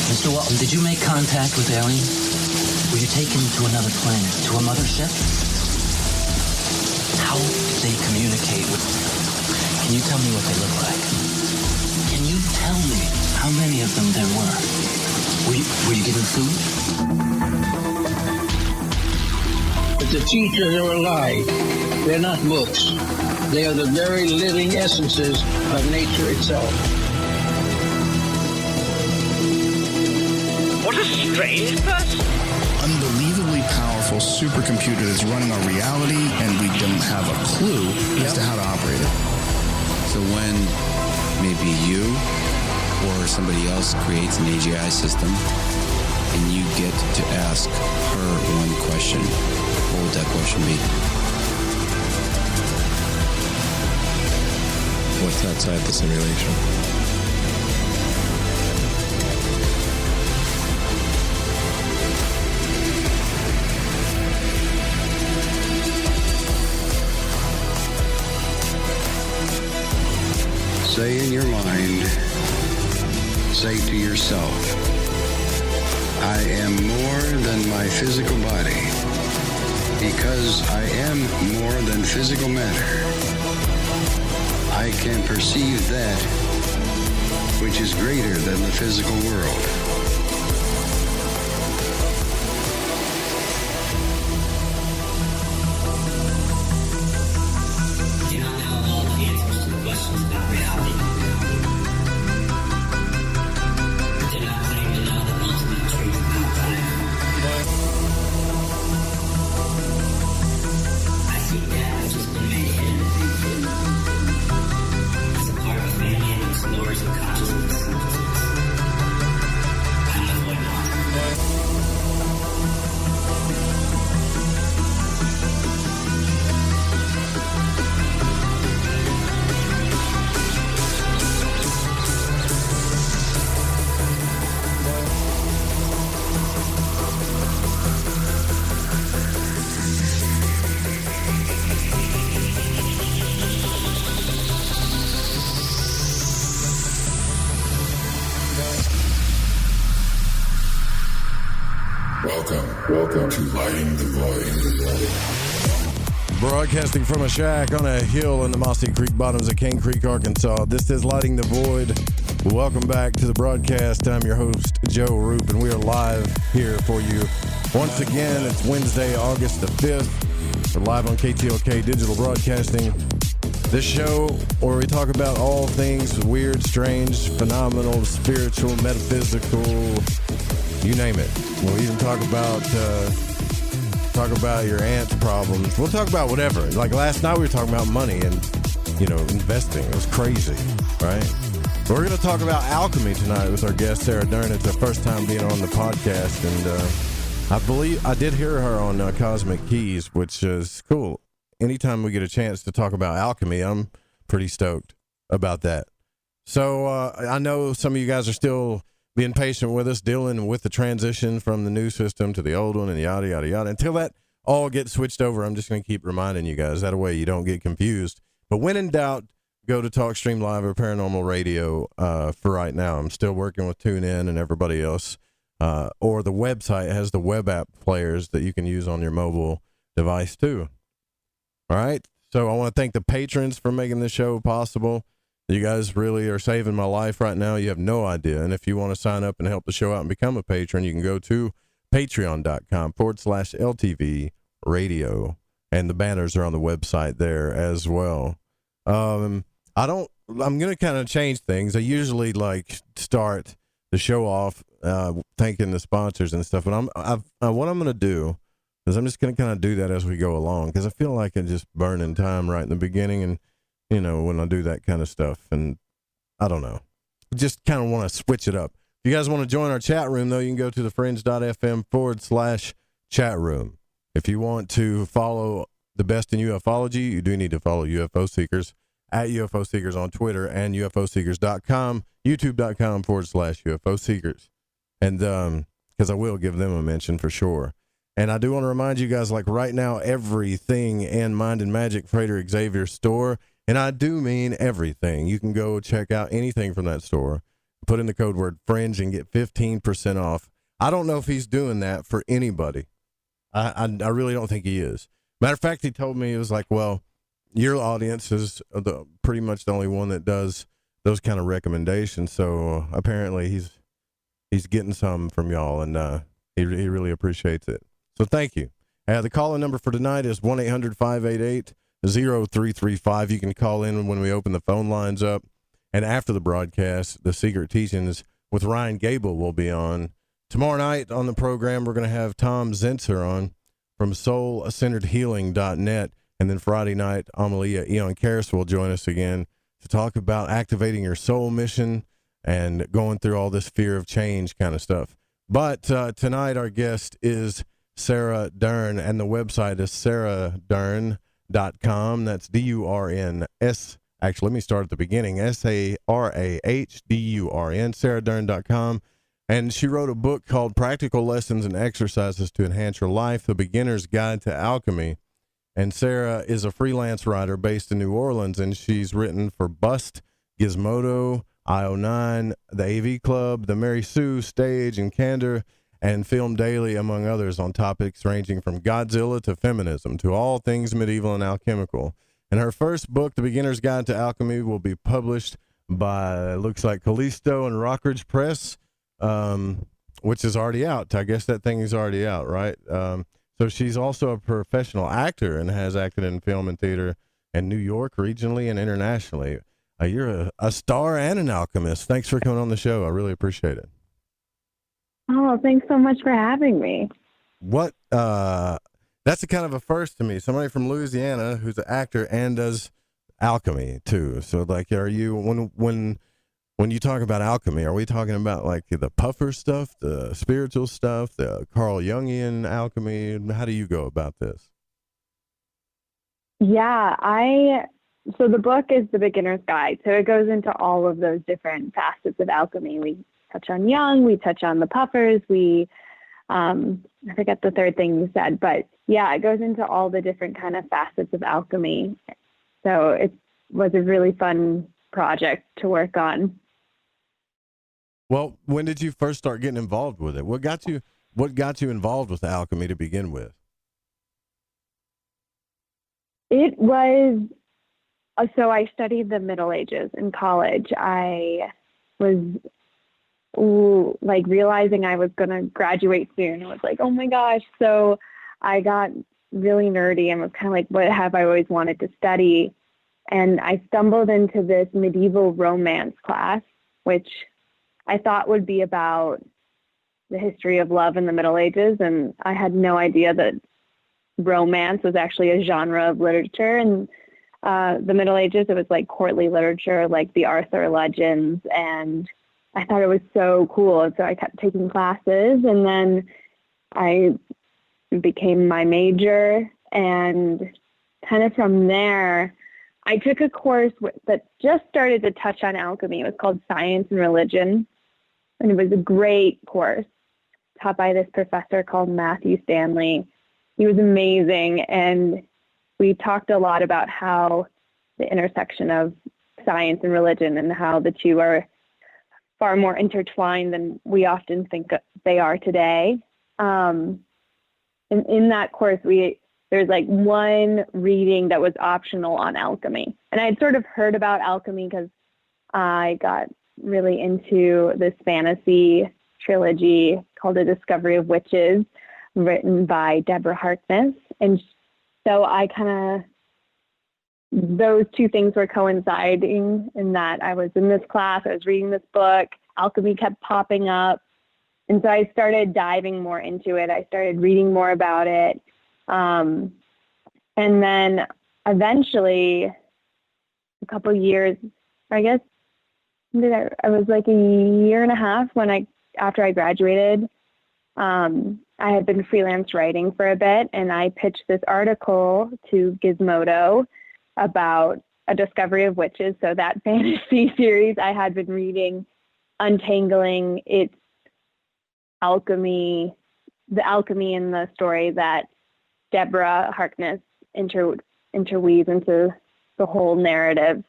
Mr. Walton, did you make contact with aliens? Were you taken to another planet, to a mothership? How did they communicate with... Can you tell me what they look like? Can you tell me how many of them there were? Were you given food? But the teachers are alive. They're not books. They are the very living essences of nature itself. What a strange person. Unbelievably powerful supercomputer that's running our reality, and we don't have a clue as to how to operate it. So when maybe you or somebody else creates an AGI system and you get to ask her one question, what would that question be? What's outside the simulation? Say in your mind, say to yourself, I am more than my physical body, because I am more than physical matter. I can perceive that which is greater than the physical world. Welcome to Lighting the Void. Broadcasting from a shack on a hill in the Mossy Creek bottoms of Cane Creek, Arkansas. This is Lighting the Void. Welcome back to the broadcast. I'm your host, Joe Roop, and we are live here for you. Once again, it's Wednesday, August the 5th. We're live on KTLK Digital Broadcasting. This show where we talk about all things weird, strange, phenomenal, spiritual, metaphysical, you name it. We'll even talk about your aunt's problems. We'll talk about whatever. Like last night we were talking about money and, investing. It was crazy, right? We're going to talk about alchemy tonight with our guest, Sarah Dern. It's her first time being on the podcast, and I believe I did hear her on Cosmic Keys, which is cool. Anytime we get a chance to talk about alchemy, I'm pretty stoked about that. So I know some of you guys are still being patient with us, dealing with the transition from the new system to the old one and yada, yada, yada. Until that all gets switched over, I'm just going to keep reminding you guys. That way you don't get confused. But when in doubt, go to TalkStream Live or Paranormal Radio for right now. I'm still working with TuneIn and everybody else. Or the website has the web app players that you can use on your mobile device too. All right? So I want to thank the patrons for making this show possible. You guys really are saving my life right now. You have no idea. And if you want to sign up and help the show out and become a patron, you can go to patreon.com/LTV radio. And the banners are on the website there as well. I'm going to kind of change things. I usually start the show off thanking the sponsors and stuff. But what I'm going to do is I'm just going to kind of do that as we go along, because I feel like I'm just burning time right in the beginning and when I do that kind of stuff. And I don't know. Just kind of want to switch it up. If you guys want to join our chat room, though, you can go to thefringe.fm/chat room. If you want to follow the best in ufology, you do need to follow UFO Seekers at UFO Seekers on Twitter and ufoseekers.com, youtube.com/UFO Seekers. And because I will give them a mention for sure. And I do want to remind you guys, right now, everything and Mind and Magic Freighter Xavier store. And I do mean everything. You can go check out anything from that store. put in the code word Fringe and get 15% off. I don't know if he's doing that for anybody. I really don't think he is. Matter of fact, he told me, he was like, well, your audience is pretty much the only one that does those kind of recommendations. So apparently he's getting some from y'all, and he really appreciates it. So thank you. The call-in number for tonight is 1-800-588-0335. You can call in when we open the phone lines up. And after the broadcast, the Secret Teachings with Ryan Gable will be on. Tomorrow night on the program, we're going to have Tom Zentzer on from soulcenteredhealing.net. And then Friday night, Amalia Aeon Karis will join us again to talk about activating your soul mission and going through all this fear of change kind of stuff. But tonight, our guest is Sarah Dern, and the website is sarahdurn.com. That's D-U-R-N-S. Actually, let me start at the beginning. S-A-R-A-H-D-U-R-N, sarahdurn.com. And she wrote a book called Practical Lessons and Exercises to Enhance Your Life, The Beginner's Guide to Alchemy. And Sarah is a freelance writer based in New Orleans, and she's written for Bust, Gizmodo, IO9, the AV Club, the Mary Sue, Stage, and Candor, and Film Daily, among others, on topics ranging from Godzilla to feminism to all things medieval and alchemical. And her first book, The Beginner's Guide to Alchemy, will be published by, looks like, Callisto and Rockridge Press, which is already out. I guess that thing is already out, right? So she's also a professional actor and has acted in film and theater in New York, regionally and internationally. You're a star and an alchemist. Thanks for coming on the show. I really appreciate it. Oh, thanks so much for having me. What, that's a kind of a first to me. Somebody from Louisiana who's an actor and does alchemy too. So like, are you, when you talk about alchemy, are we talking about like the puffer stuff, the spiritual stuff, the Carl Jungian alchemy? How do you go about this? Yeah, so the book is The Beginner's Guide. So it goes into all of those different facets of alchemy. We touch on Jung, we touch on the puffers, I forget the third thing you said, but yeah, it goes into all the different kind of facets of alchemy. So it was a really fun project to work on. Well, when did you first start getting involved with it? What got you involved with alchemy to begin with? It was, so I studied the Middle Ages in college. I was like realizing I was going to graduate soon. It was like, oh my gosh. So I got really nerdy and was kind of like, what have I always wanted to study? And I stumbled into this medieval romance class, which I thought would be about the history of love in the Middle Ages. And I had no idea that romance was actually a genre of literature in the Middle Ages. It was like courtly literature, like the Arthur legends. And I thought it was so cool. And so I kept taking classes, and then I became my major. And kind of from there, I took a course that just started to touch on alchemy. It was called Science and Religion. And it was a great course taught by this professor called Matthew Stanley. He was amazing. And we talked a lot about how the intersection of science and religion and how the two are far more intertwined than we often think they are today. And in that course, there's like one reading that was optional on alchemy. And I had sort of heard about alchemy because I got really into this fantasy trilogy called The Discovery of Witches, written by Deborah Harkness. And so I kind of, those two things were coinciding in that I was in this class, I was reading this book, alchemy kept popping up. And so I started diving more into it. I started reading more about it. And then eventually, a couple years, I guess, I was like a year and a half after I graduated. I had been freelance writing for a bit, and I pitched this article to Gizmodo about A Discovery of Witches. So that fantasy series I had been reading, untangling its alchemy, the alchemy in the story that Deborah Harkness interweaves into the whole narrative.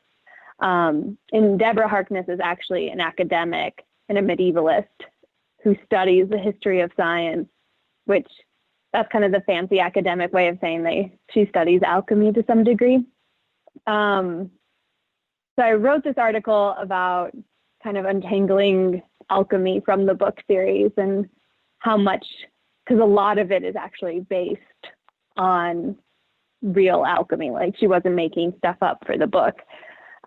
And Deborah Harkness is actually an academic and a medievalist who studies the history of science, which that's kind of the fancy academic way of saying she studies alchemy to some degree. So I wrote this article about kind of untangling alchemy from the book series and how much, because a lot of it is actually based on real alchemy. Like, she wasn't making stuff up for the book.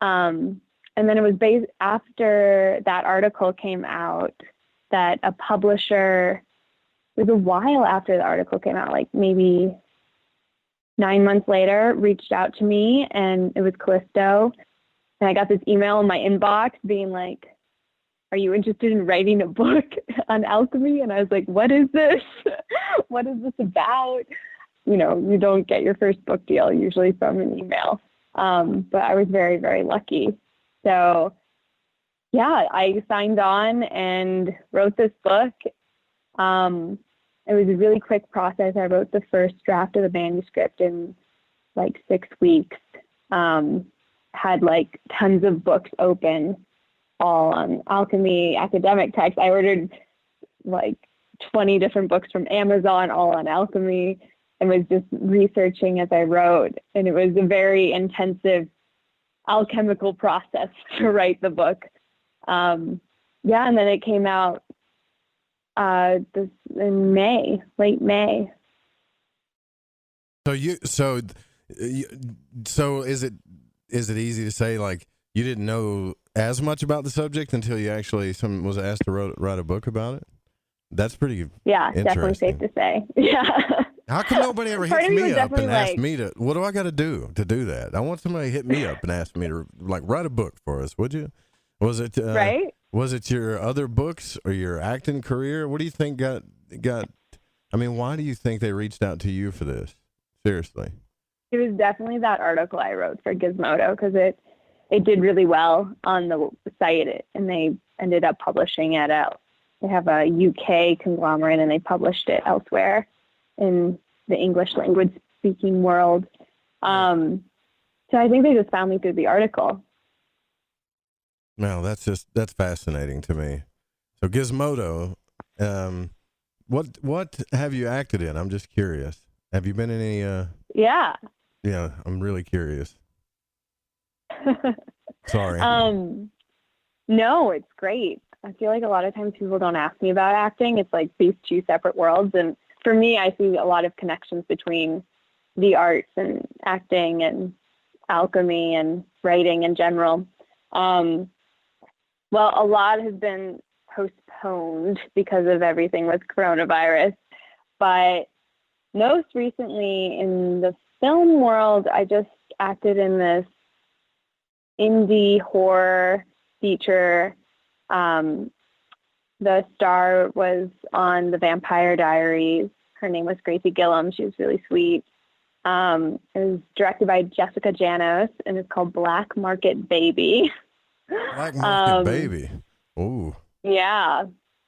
And then it was based after that article came out that a publisher, it was a while after the article came out, like maybe 9 months later, reached out to me, and it was Callisto. And I got this email in my inbox being like, are you interested in writing a book on alchemy? And I was like, what is this? What is this about? You know, you don't get your first book deal usually from an email. But I was very, very lucky. So yeah, I signed on and wrote this book. It was a really quick process. I wrote the first draft of the manuscript in like 6 weeks. Had like tons of books open, all on alchemy, academic text. I ordered like 20 different books from Amazon, all on alchemy, and was just researching as I wrote. And it was a very intensive alchemical process to write the book. And then it came out in May, late May. So is it easy to say, like, you didn't know as much about the subject until you actually was asked to write a book about it? That's pretty definitely safe to say. Yeah. How come nobody ever hits me up and asks me to, what do I got to do that? I want somebody to hit me up and ask me to, like, write a book for us, would you? Was it right? Was it your other books or your acting career? What do you think got I mean, why do you think they reached out to you for this? Seriously. It was definitely that article I wrote for Gizmodo, because it did really well on the site, and they ended up publishing it out. They have a UK conglomerate, and they published it elsewhere in the English language speaking world. So I think they just found me through the article. No, that's fascinating to me. So Gizmodo, what have you acted in? I'm just curious. Have you been in any? Yeah, I'm really curious. Sorry. No, it's great. I feel like a lot of times people don't ask me about acting. It's like these two separate worlds. And for me, I see a lot of connections between the arts and acting and alchemy and writing in general. Well, a lot has been postponed because of everything with coronavirus. But most recently in the film world, I just acted in this indie horror feature. The star was on The Vampire Diaries. Her name was Gracie Gillum. She was really sweet. It was directed by Jessica Janos, and it's called Black Market Baby. Black Market Baby. Ooh. Yeah.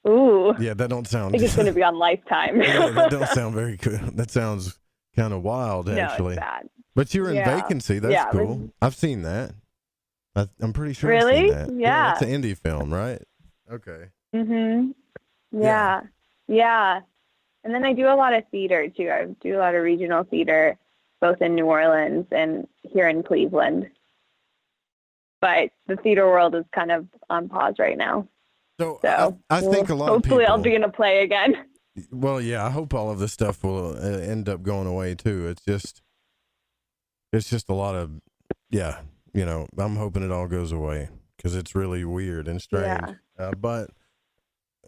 Ooh. Yeah, that don't sound. I think it's going to be on Lifetime. Yeah, that don't sound very good. That sounds kind of wild, actually. No, it's bad. But you were in Vacancy. That's cool. I've seen that. I'm pretty sure. Really? I've seen that. Yeah. It's an indie film, right? Okay. Mhm. Yeah. And then I do a lot of theater too. I do a lot of regional theater, both in New Orleans and here in Cleveland. But the theater world is kind of on pause right now. So I think a lot of people. Hopefully, I'll be in a play again. Well, yeah, I hope all of this stuff will end up going away too. It's just a lot of, I'm hoping it all goes away because it's really weird and strange. Yeah. But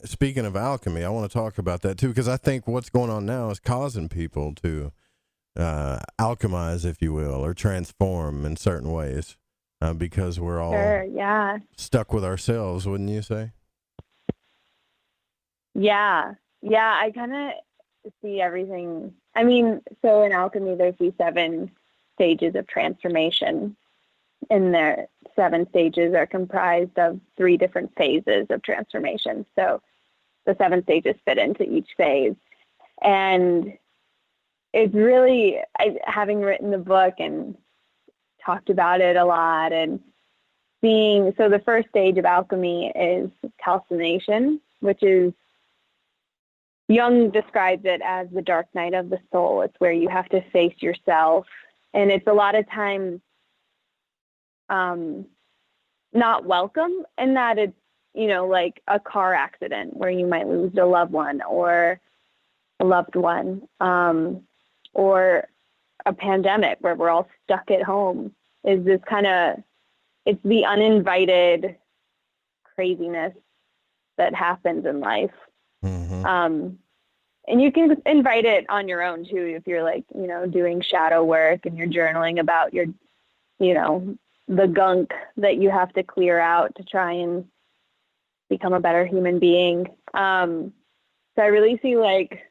speaking of alchemy, I want to talk about that too, because I think what's going on now is causing people to alchemize, if you will, or transform in certain ways, because we're all stuck with ourselves, wouldn't you say? Yeah, I kind of see everything. I mean, so in alchemy, there's these 7 stages of transformation, and the 7 stages are comprised of 3 different phases of transformation. So the 7 stages fit into each phase. And it's really, having written the book and talked about it a lot, and seeing, so the first stage of alchemy is calcination, which is, Jung describes it as the dark night of the soul. It's where you have to face yourself. And it's a lot of times not welcome, in that it's, you know, like a car accident where you might lose a loved one or a loved one, or a pandemic where we're all stuck at home. Is this kind of, it's the uninvited craziness that happens in life. Mm-hmm. And you can invite it on your own too, if you're like, you know, doing shadow work and you're journaling about your, you know, the gunk that you have to clear out to try and become a better human being. So I really see, like,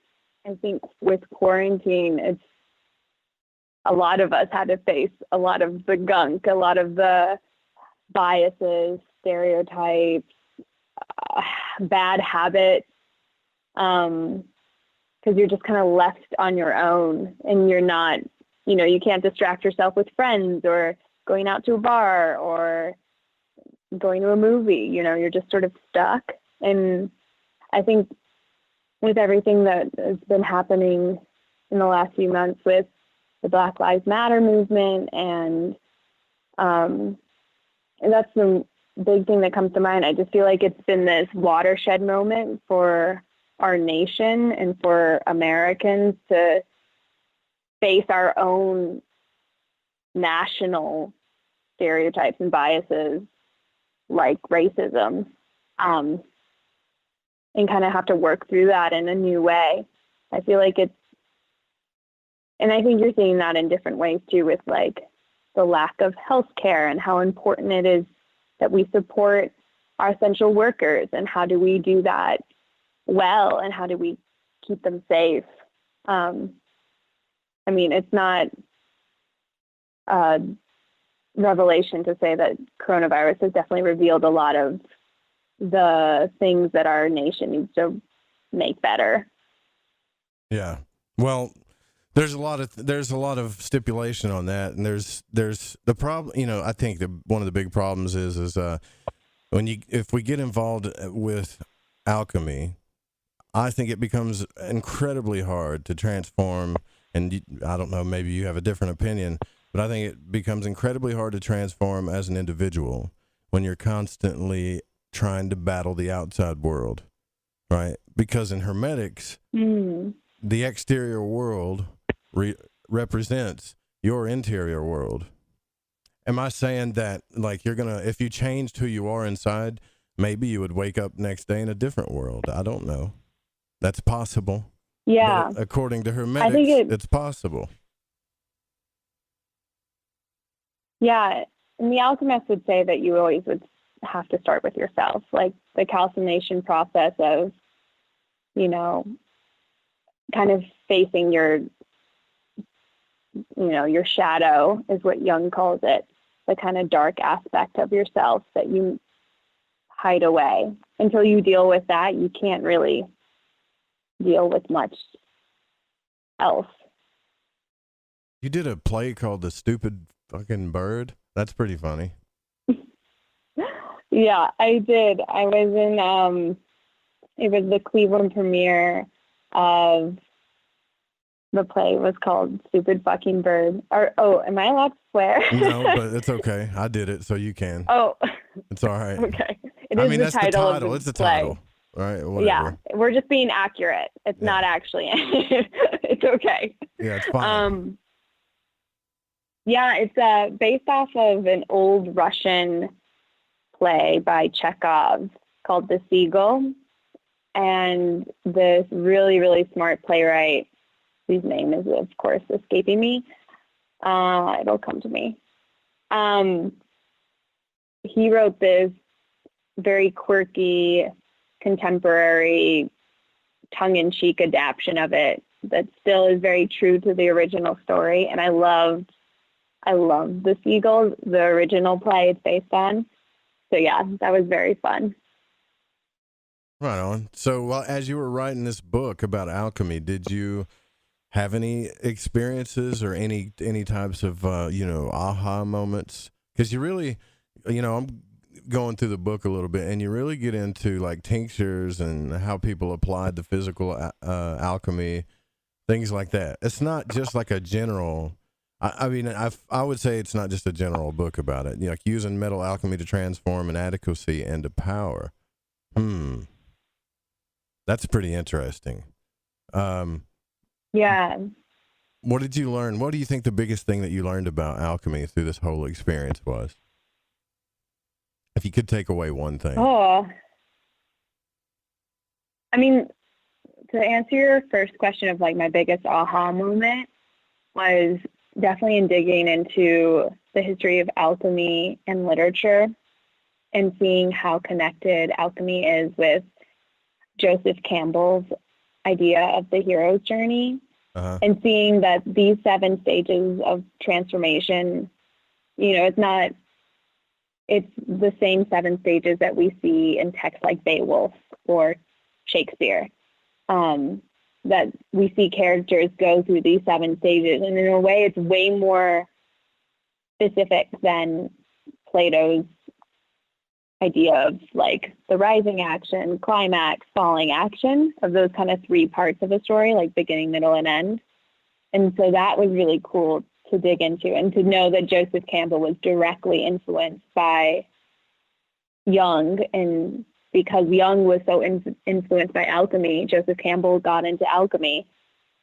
I think with quarantine, it's, a lot of us had to face a lot of the gunk, a lot of the biases, stereotypes, bad habits, because you're just kind of left on your own, and you're not, you know, you can't distract yourself with friends or going out to a bar or going to a movie. You know, you're just sort of stuck. And I think with everything that has been happening in the last few months with the Black Lives Matter movement, and that's the big thing that comes to mind. I just feel like it's been this watershed moment for our nation and for Americans to face our own national stereotypes and biases like racism, and kind of have to work through that in a new way. I feel like it's, and I think you're seeing that in different ways too, with like the lack of health care and how important it is that we support our essential workers, and how do we do that well, and how do we keep them safe. I mean, it's not a revelation to say that coronavirus has definitely revealed a lot of the things that our nation needs to make better. Yeah. Well, there's a lot of stipulation on that, and there's the problem. You know, I think one of the big problems is if we get involved with alchemy, I think it becomes incredibly hard to transform. And I don't know, maybe you have a different opinion, but I think it becomes incredibly hard to transform as an individual when you're constantly trying to battle the outside world, right? Because in Hermetics, the exterior world represents your interior world. Am I saying that, like, if you changed who you are inside, maybe you would wake up next day in a different world? I don't know. That's possible. Yeah. But according to Hermetics, it's possible. Yeah. And the alchemist would say that you always would have to start with yourself. Like the calcination process of, you know, kind of facing your shadow is what Jung calls it. The kind of dark aspect of yourself that you hide away. Until you deal with that, you can't really deal with much else. You did a play called The Stupid Fucking Bird? That's pretty funny. Yeah, I did. I was in, it was the Cleveland premiere of the play. Was called Stupid Fucking Bird. Am I allowed to swear? No, but it's okay. I did it, so you can. Oh. It's all right. Okay. That's the title. It's the title. Right? Whatever. Yeah, we're just being accurate. It's not actually. It's okay. Yeah, it's fine. Yeah, it's based off of an old Russian play by Chekhov called The Seagull, and this really, really smart playwright, whose name is, of course, escaping me. It'll come to me. He wrote this very quirky, contemporary, tongue-in-cheek adaptation of it that still is very true to the original story. And I love The Seagull, the original play it's based on. So yeah, that was very fun. Right on. So as you were writing this book about alchemy, did you have any experiences or any types of aha moments? Because I'm going through the book a little bit, and you really get into like tinctures and how people applied the physical alchemy, things like that. It's not just like a general. I would say it's not just a general book about it. Like using metal alchemy to transform inadequacy into power. That's pretty interesting. Yeah. What did you learn? What do you think the biggest thing that you learned about alchemy through this whole experience was? If you could take away one thing. Oh, I mean, to answer your first question of like my biggest aha moment was definitely in digging into the history of alchemy and literature and seeing how connected alchemy is with Joseph Campbell's idea of the hero's journey, and seeing that these 7 stages of transformation, it's the same 7 stages that we see in texts like Beowulf or Shakespeare, that we see characters go through these 7 stages. And in a way, it's way more specific than Plato's idea of like the rising action, climax, falling action, of those kind of 3 parts of a story, like beginning, middle, and end. And so that was really cool to dig into, and to know that Joseph Campbell was directly influenced by Jung. And because Jung was so influenced by alchemy, Joseph Campbell got into alchemy.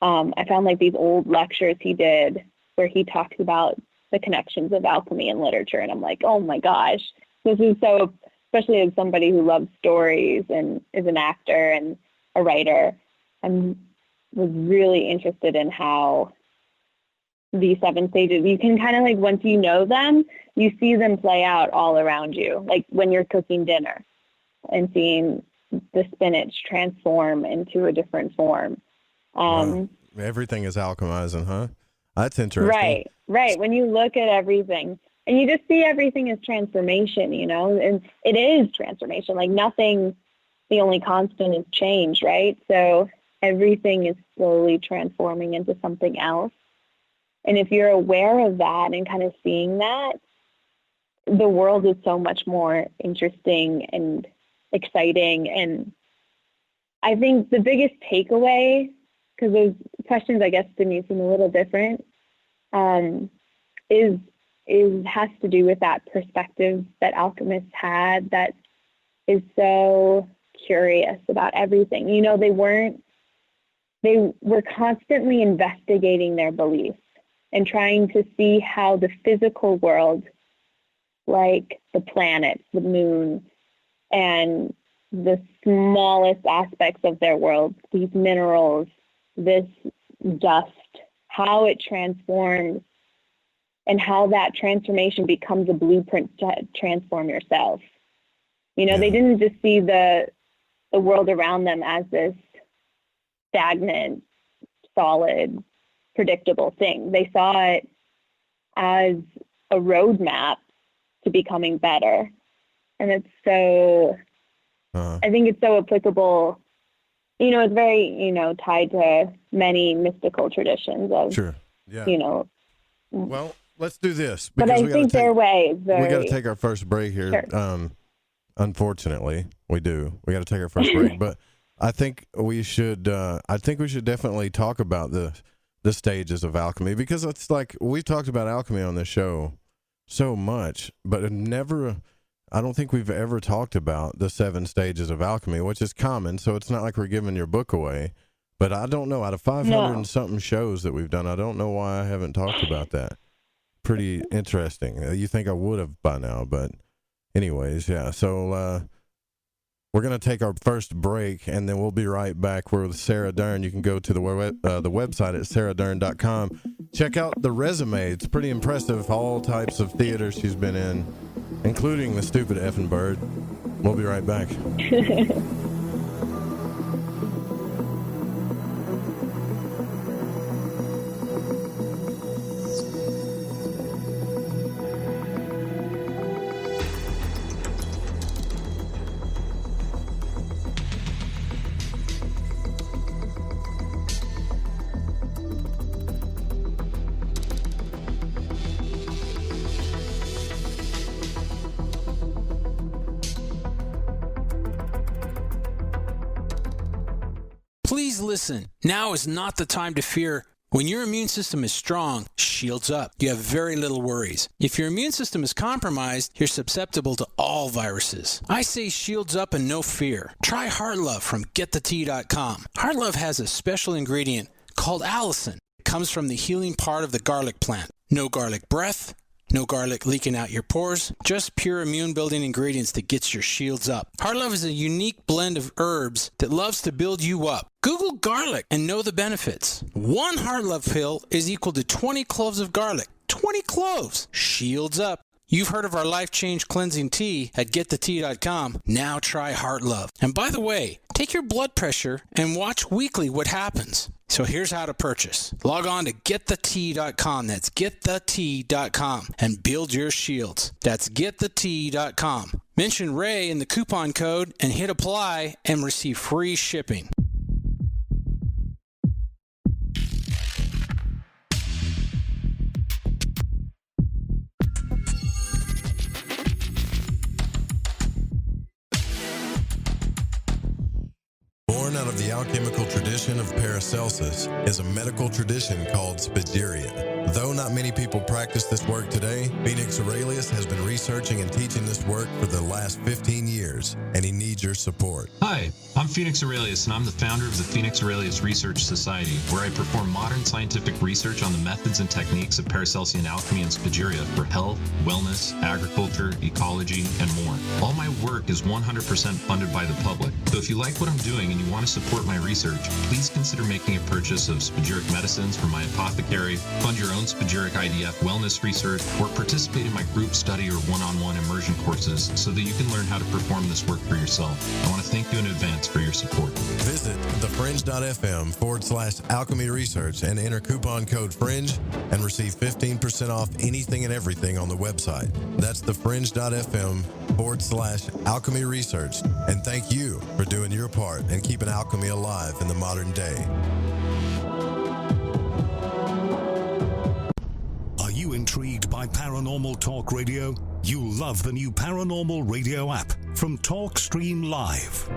I found like these old lectures he did where he talks about the connections of alchemy and literature. And I'm like, oh my gosh, this is so, especially as somebody who loves stories and is an actor and a writer, I was really interested in how these 7 stages, you can kind of like, once you know them, you see them play out all around you. Like when you're cooking dinner and seeing the spinach transform into a different form. Wow. Everything is alchemizing, huh? That's interesting. Right. When you look at everything and you just see everything as transformation, and it is transformation. Like nothing, the only constant is change, right? So everything is slowly transforming into something else. And if you're aware of that and kind of seeing that, the world is so much more interesting and exciting. And I think the biggest takeaway, because those questions, I guess, to me seem a little different, has to do with that perspective that alchemists had that is so curious about everything. They were constantly investigating their beliefs and trying to see how the physical world, like the planets, the moon, and the smallest aspects of their world, these minerals, this dust, how it transforms, and how that transformation becomes a blueprint to transform yourself. They didn't just see the world around them as this stagnant, solid, predictable thing. They saw it as a roadmap to becoming better. And it's so, I think it's so applicable. It's very, tied to many mystical traditions of, sure. Yeah. Well, let's do this. But I think their way is very... We got to take our first break here. Sure. Unfortunately, we do. We got to take our first break. But I think we should definitely talk about the stages of alchemy, because it's like we've talked about alchemy on this show so much, but I don't think we've ever talked about the 7 stages of alchemy, which is common. So it's not like we're giving your book away, but I don't know, out of 500 and something shows that we've done, I don't know why I haven't talked about that. Pretty interesting. You think I would have by now, but anyways, yeah. So, we're going to take our first break, and then we'll be right back. We're with Sarah Dern. You can go to the website at sarahdern.com. Check out the resume. It's pretty impressive. All types of theater she's been in, including The Stupid Effing Bird. We'll be right back. Please listen. Now is not the time to fear. When your immune system is strong, shields up. You have very little worries. If your immune system is compromised, you're susceptible to all viruses. I say shields up and no fear. Try Heart Love from GetTheTea.com. Heart Love has a special ingredient called allicin. It comes from the healing part of the garlic plant. No garlic breath, no garlic leaking out your pores, just pure immune-building ingredients that gets your shields up. Heart Love is a unique blend of herbs that loves to build you up. Google garlic and know the benefits. One Heart Love pill is equal to 20 cloves of garlic. 20 cloves! Shields up. You've heard of our Life Change Cleansing Tea at GetTheTea.com. Now try Heart Love. And by the way, take your blood pressure and watch weekly what happens. So here's how to purchase. Log on to GetTheTea.com. That's GetTheTea.com and build your shields. That's GetTheTea.com. Mention Ray in the coupon code and hit apply and receive free shipping. Born out of the alchemical tradition of Paracelsus is a medical tradition called Spagyria. Though not many people practice this work today, Phoenix Aurelius has been researching and teaching this work for the last 15 years, and he needs your support. Hi, I'm Phoenix Aurelius, and I'm the founder of the Phoenix Aurelius Research Society, where I perform modern scientific research on the methods and techniques of Paracelsian alchemy and Spagyria for health, wellness, agriculture, ecology, and more. All my work is 100% funded by the public, so if you like what I'm doing and you want to support my research, please consider making a purchase of spagyric medicines from my apothecary, fund your own spagyric IDF wellness research, or participate in my group study or one-on-one immersion courses so that you can learn how to perform this work for yourself. I want to thank you in advance for your support. Visit thefringe.fm/alchemy research and enter coupon code FRINGE and receive 15% off anything and everything on the website. That's thefringe.fm/alchemy research. And thank you for doing your part and keeping alchemy alive in the modern day. Are you intrigued by Paranormal Talk Radio? You'll love the new Paranormal Radio app from TalkStream Live.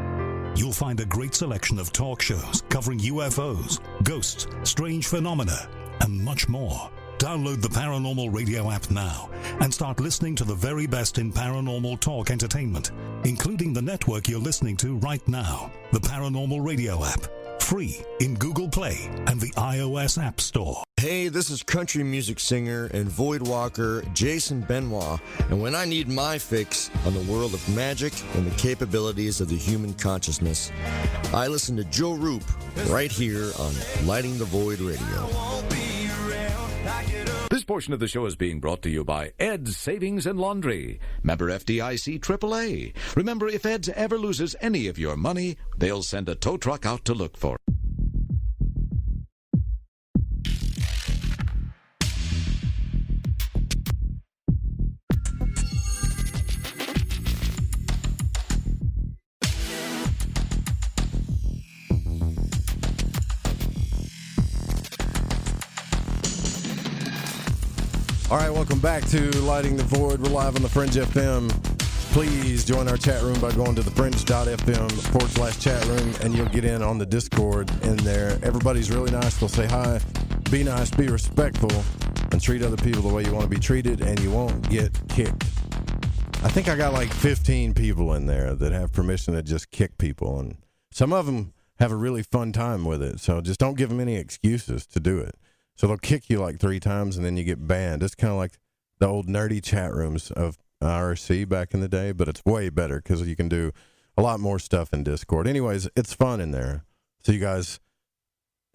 You'll find a great selection of talk shows covering UFOs, ghosts, strange phenomena, and much more. Download the Paranormal Radio app now and start listening to the very best in paranormal talk entertainment, including the network you're listening to right now. The Paranormal Radio app, free in Google Play and the iOS App Store. Hey, this is country music singer and void walker Jason Benoit, and when I need my fix on the world of magic and the capabilities of the human consciousness, I listen to Joe Roop right here on Lighting the Void Radio. This portion of the show is being brought to you by Ed's Savings and Laundry. Member FDIC AAA. Remember, if Ed's ever loses any of your money, they'll send a tow truck out to look for it. All right, welcome back to Lighting the Void. We're live on the Fringe FM. Please join our chat room by going to thefringe.fm/chat room, and you'll get in on the Discord in there. Everybody's really nice. They'll say hi, be nice, be respectful, and treat other people the way you want to be treated, and you won't get kicked. I think I got like 15 people in there that have permission to just kick people, and some of them have a really fun time with it, so just don't give them any excuses to do it. So they'll kick you like 3 times and then you get banned. It's kind of like the old nerdy chat rooms of IRC back in the day, but it's way better because you can do a lot more stuff in Discord. Anyways, it's fun in there. So you guys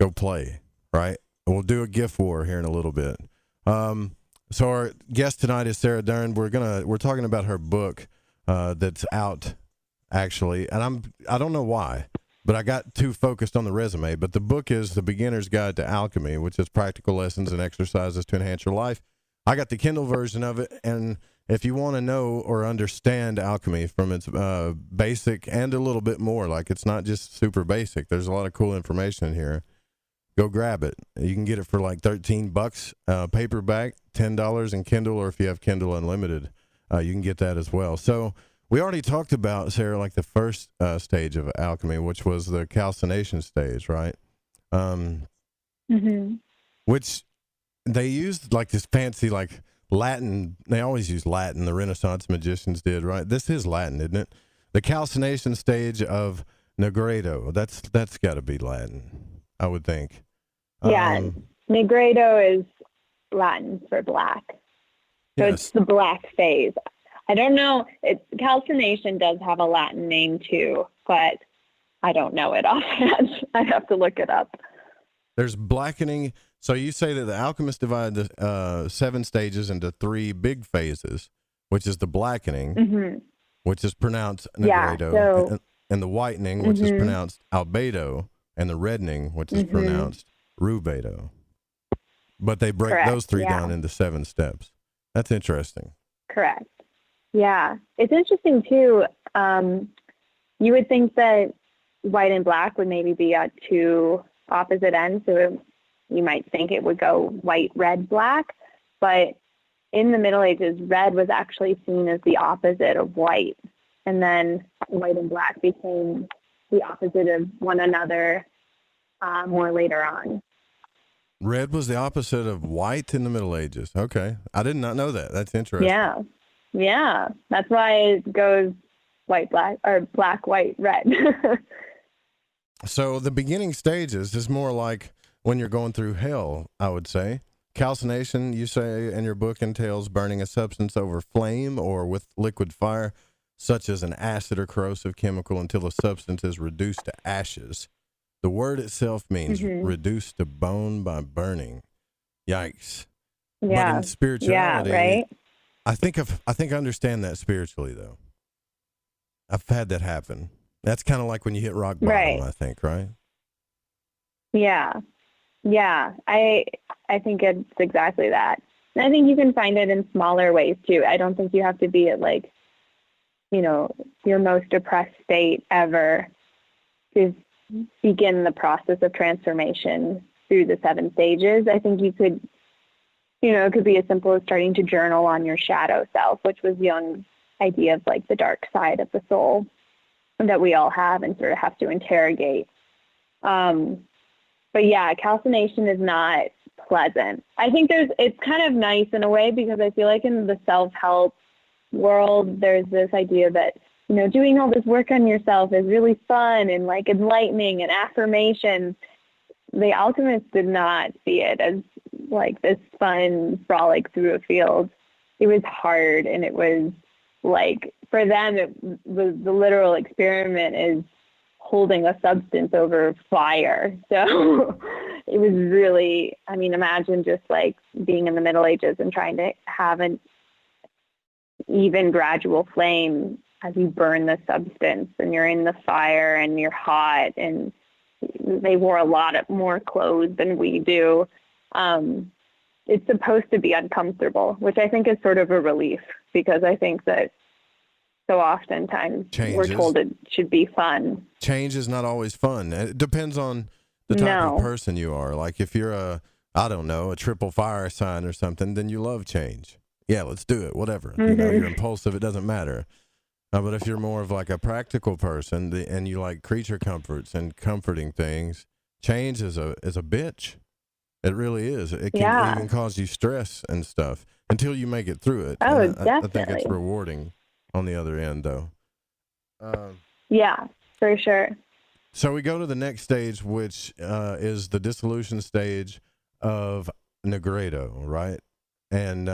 go play, right? We'll do a GIF war here in a little bit. So our guest tonight is Sarah Dern. We're talking about her book that's out actually, and I don't know why. But I got too focused on the resume. But the book is The Beginner's Guide to Alchemy, which is practical lessons and exercises to enhance your life. I got the Kindle version of it, and if you want to know or understand alchemy from its basic and a little bit more, like it's not just super basic, there's a lot of cool information in here, go grab it. You can get it for like $13 paperback, $10 in Kindle, or if you have Kindle Unlimited, you can get that as well. So We already talked about, Sarah, like the first stage of alchemy, which was the calcination stage, right? Which they used like this fancy, like Latin. They always use Latin. The Renaissance magicians did, right? This is Latin, isn't it? The calcination stage of Negreto. That's got to be Latin, I would think. Yeah, Negreto is Latin for black. So it's the black phase. I don't know. Calcination does have a Latin name too, but I don't know it offhand. I'd have to look it up. There's blackening. So you say that the alchemists divided the 7 stages into 3 big phases, which is the blackening, which is pronounced Negreto, and the whitening, which is pronounced Albedo, and the reddening, which is pronounced Rubedo. But they break those 3 down into 7 steps. That's interesting. Correct. Yeah. It's interesting, too. You would think that white and black would maybe be at 2 opposite ends, so you might think it would go white, red, black. But in the Middle Ages, red was actually seen as the opposite of white. And then white and black became the opposite of one another more later on. Red was the opposite of white in the Middle Ages. Okay. I did not know that. That's interesting. Yeah. Yeah. That's why it goes white, black, or black, white, red. So the beginning stages is more like when you're going through hell, I would say. Calcination, you say in your book, entails burning a substance over flame or with liquid fire, such as an acid or corrosive chemical, until the substance is reduced to ashes. The word itself means reduced to bone by burning. Yikes. Yeah. But in spirituality, right? I think I understand that spiritually, though. I've had that happen. That's kind of like when you hit rock bottom, I think, right? Yeah. Yeah. I think it's exactly that. And I think you can find it in smaller ways, too. I don't think you have to be at, like, you know, your most depressed state ever to begin the process of transformation through the 7 stages. I think you could, you know, it could be as simple as starting to journal on your shadow self, which was Jung's idea of like the dark side of the soul that we all have and sort of have to interrogate. But yeah, calcination is not pleasant. I think it's kind of nice in a way, because I feel like in the self-help world, there's this idea that, you know, doing all this work on yourself is really fun and like enlightening and affirmation. The alchemists did not see it as like this fun frolic through a field. It was hard, and it was like, for them, it was the literal experiment is holding a substance over fire. So it was really, I mean, imagine just like being in the Middle Ages and trying to have an even gradual flame as you burn the substance, and you're in the fire and you're hot, and they wore a lot more clothes than we do. It's supposed to be uncomfortable, which I think is sort of a relief, because I think that so oftentimes we're told it should be fun. Change is not always fun. It depends on the type of person you are. Like if you're a triple fire sign or something, then you love change. Yeah, let's do it, whatever. You know, you're impulsive, it doesn't matter. But if you're more of like a practical person and you like creature comforts and comforting things, change is a bitch. It really is. It can even cause you stress and stuff until you make it through it. Oh, definitely. I think it's rewarding on the other end, though. Yeah, for sure. So we go to the next stage, which is the dissolution stage of Negreto, right? And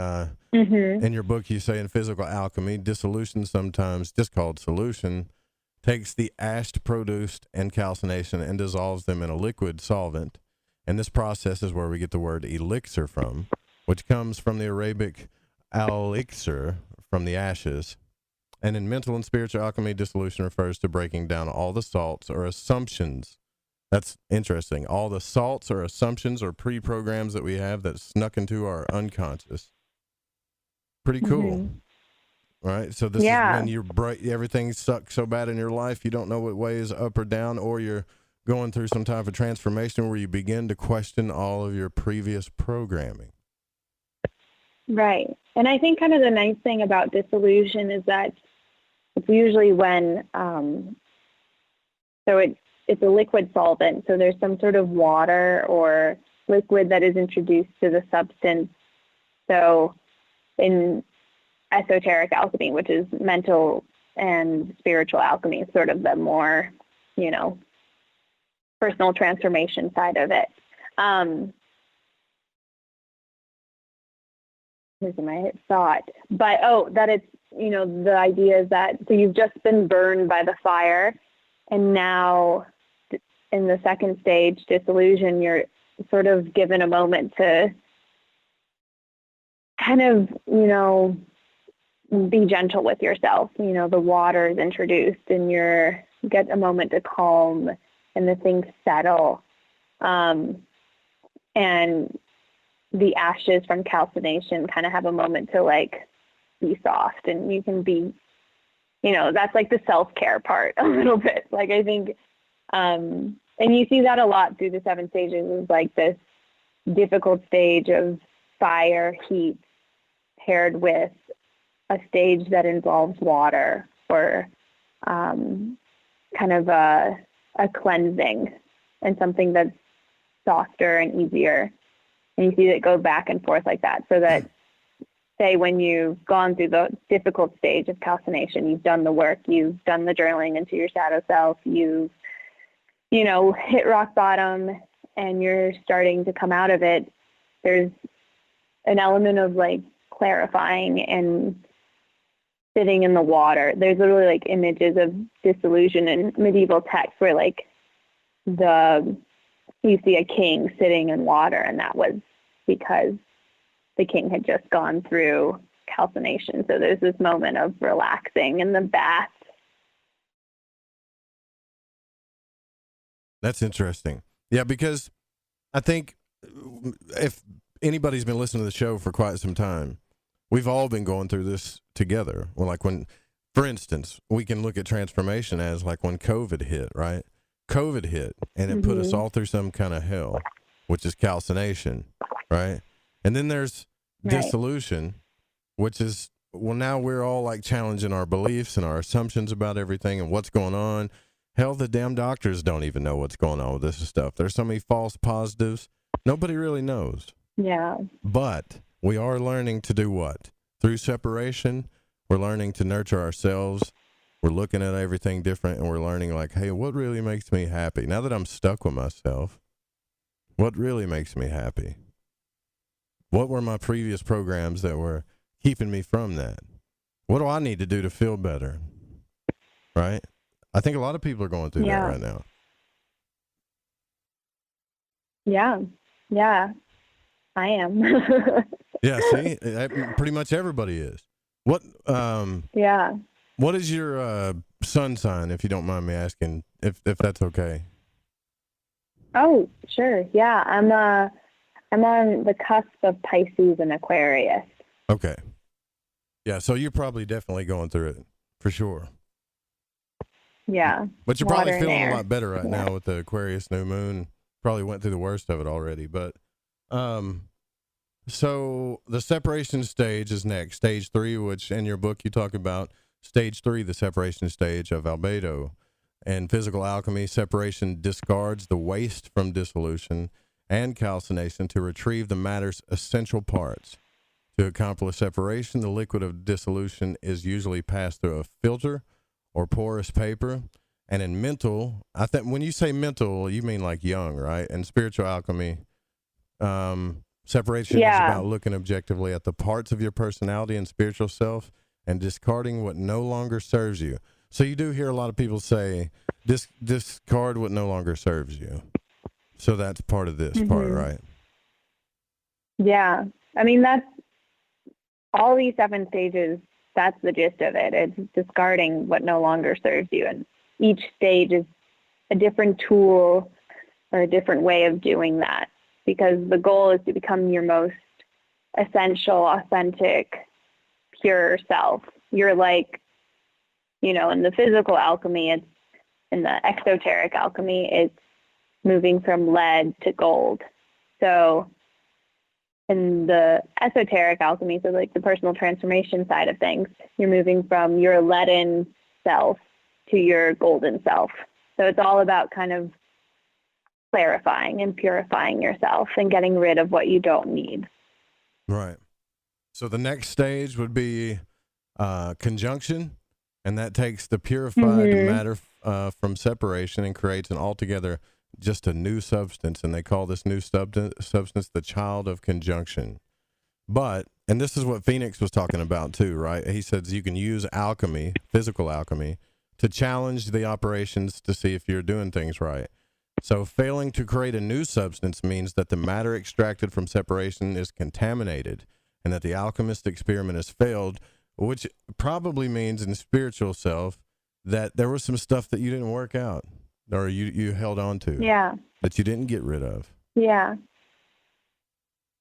in your book, you say in physical alchemy, dissolution, sometimes just called solution, takes the ash produced in calcination and dissolves them in a liquid solvent. And this process is where we get the word elixir from, which comes from the Arabic al-elixir, from the ashes. And in mental and spiritual alchemy, dissolution refers to breaking down all the salts or assumptions. That's interesting. All the salts or assumptions or pre-programs that we have that snuck into our unconscious. Pretty cool. Right? So this is when you're everything sucks so bad in your life, you don't know what way is up or down, or you're going through some type of transformation where you begin to question all of your previous programming. Right. And I think kind of the nice thing about dissolution is that it's usually when, so it's a liquid solvent. So there's some sort of water or liquid that is introduced to the substance. So in esoteric alchemy, which is mental and spiritual alchemy, sort of the more, personal transformation side of it. Losing my thought, but that it's, the idea is that, so you've just been burned by the fire, and now in the second stage, dissolution, you're sort of given a moment to kind of, be gentle with yourself. The water is introduced, and you get a moment to calm and the things settle. And the ashes from calcination kind of have a moment to like be soft, and you can be, that's like the self-care part a little bit. Like, I think, and you see that a lot through the 7 stages, is like this difficult stage of fire, heat, paired with a stage that involves water, or kind of a cleansing, and something that's softer and easier. And you see it go back and forth like that, so that, say, when you've gone through the difficult stage of calcination, you've done the work, you've done the journaling into your shadow self, you've, hit rock bottom, and you're starting to come out of it, there's an element of like clarifying and sitting in the water. There's literally like images of dissolution in medieval texts where like you see a king sitting in water, and that was because the king had just gone through calcination. So there's this moment of relaxing in the bath. That's interesting. Yeah, because I think if anybody's been listening to the show for quite some time, we've all been going through this together. Well, like when, for instance, we can look at transformation as like when COVID hit, right? COVID hit, and it put us all through some kind of hell, which is calcination, right? And then there's dissolution, which is, well, now we're all like challenging our beliefs and our assumptions about everything and what's going on. Hell, the damn doctors don't even know what's going on with this stuff. There's so many false positives. Nobody really knows. Yeah. But we are learning to do what? Through separation, we're learning to nurture ourselves. We're looking at everything different, and we're learning like, hey, what really makes me happy? Now that I'm stuck with myself, what really makes me happy? What were my previous programs that were keeping me from that? What do I need to do to feel better? Right? I think a lot of people are going through that right now. Yeah, I am. Yeah, see, pretty much everybody is. What? What is your sun sign, if you don't mind me asking, if that's okay? Oh, sure. Yeah, I'm on the cusp of Pisces and Aquarius. Okay. Yeah, so you're probably definitely going through it for sure. Yeah. But you're probably feeling a lot better right now with the Aquarius new moon. Probably went through the worst of it already. But so the separation stage is next, stage 3, which in your book you talk about stage 3, the separation stage of albedo. And physical alchemy, separation discards the waste from dissolution and calcination to retrieve the matter's essential parts. To accomplish separation, the liquid of dissolution is usually passed through a filter or porous paper. And in mental, I think when you say mental, you mean like young, right? And spiritual alchemy, separation is about looking objectively at the parts of your personality and spiritual self and discarding what no longer serves you. So you do hear a lot of people say, discard what no longer serves you. So that's part of this part, right? Yeah. I mean, that's all these 7 stages. That's the gist of it. It's discarding what no longer serves you. And each stage is a different tool or a different way of doing that, because the goal is to become your most essential, authentic, pure self. You're like, in the physical alchemy, it's in the exoteric alchemy, it's moving from lead to gold. So in the esoteric alchemy, so like the personal transformation side of things, you're moving from your leaden self to your golden self. So it's all about kind of clarifying and purifying yourself and getting rid of what you don't need. Right. So the next stage would be conjunction, and that takes the purified matter from separation and creates an altogether just a new substance, and they call this new substance the child of conjunction. But, and this is what Phoenix was talking about too, right? He says you can use alchemy, physical alchemy, to challenge the operations to see if you're doing things right. So failing to create a new substance means that the matter extracted from separation is contaminated and that the alchemist experiment has failed, which probably means in spiritual self that there was some stuff that you didn't work out or you held on to. Yeah. That you didn't get rid of. Yeah.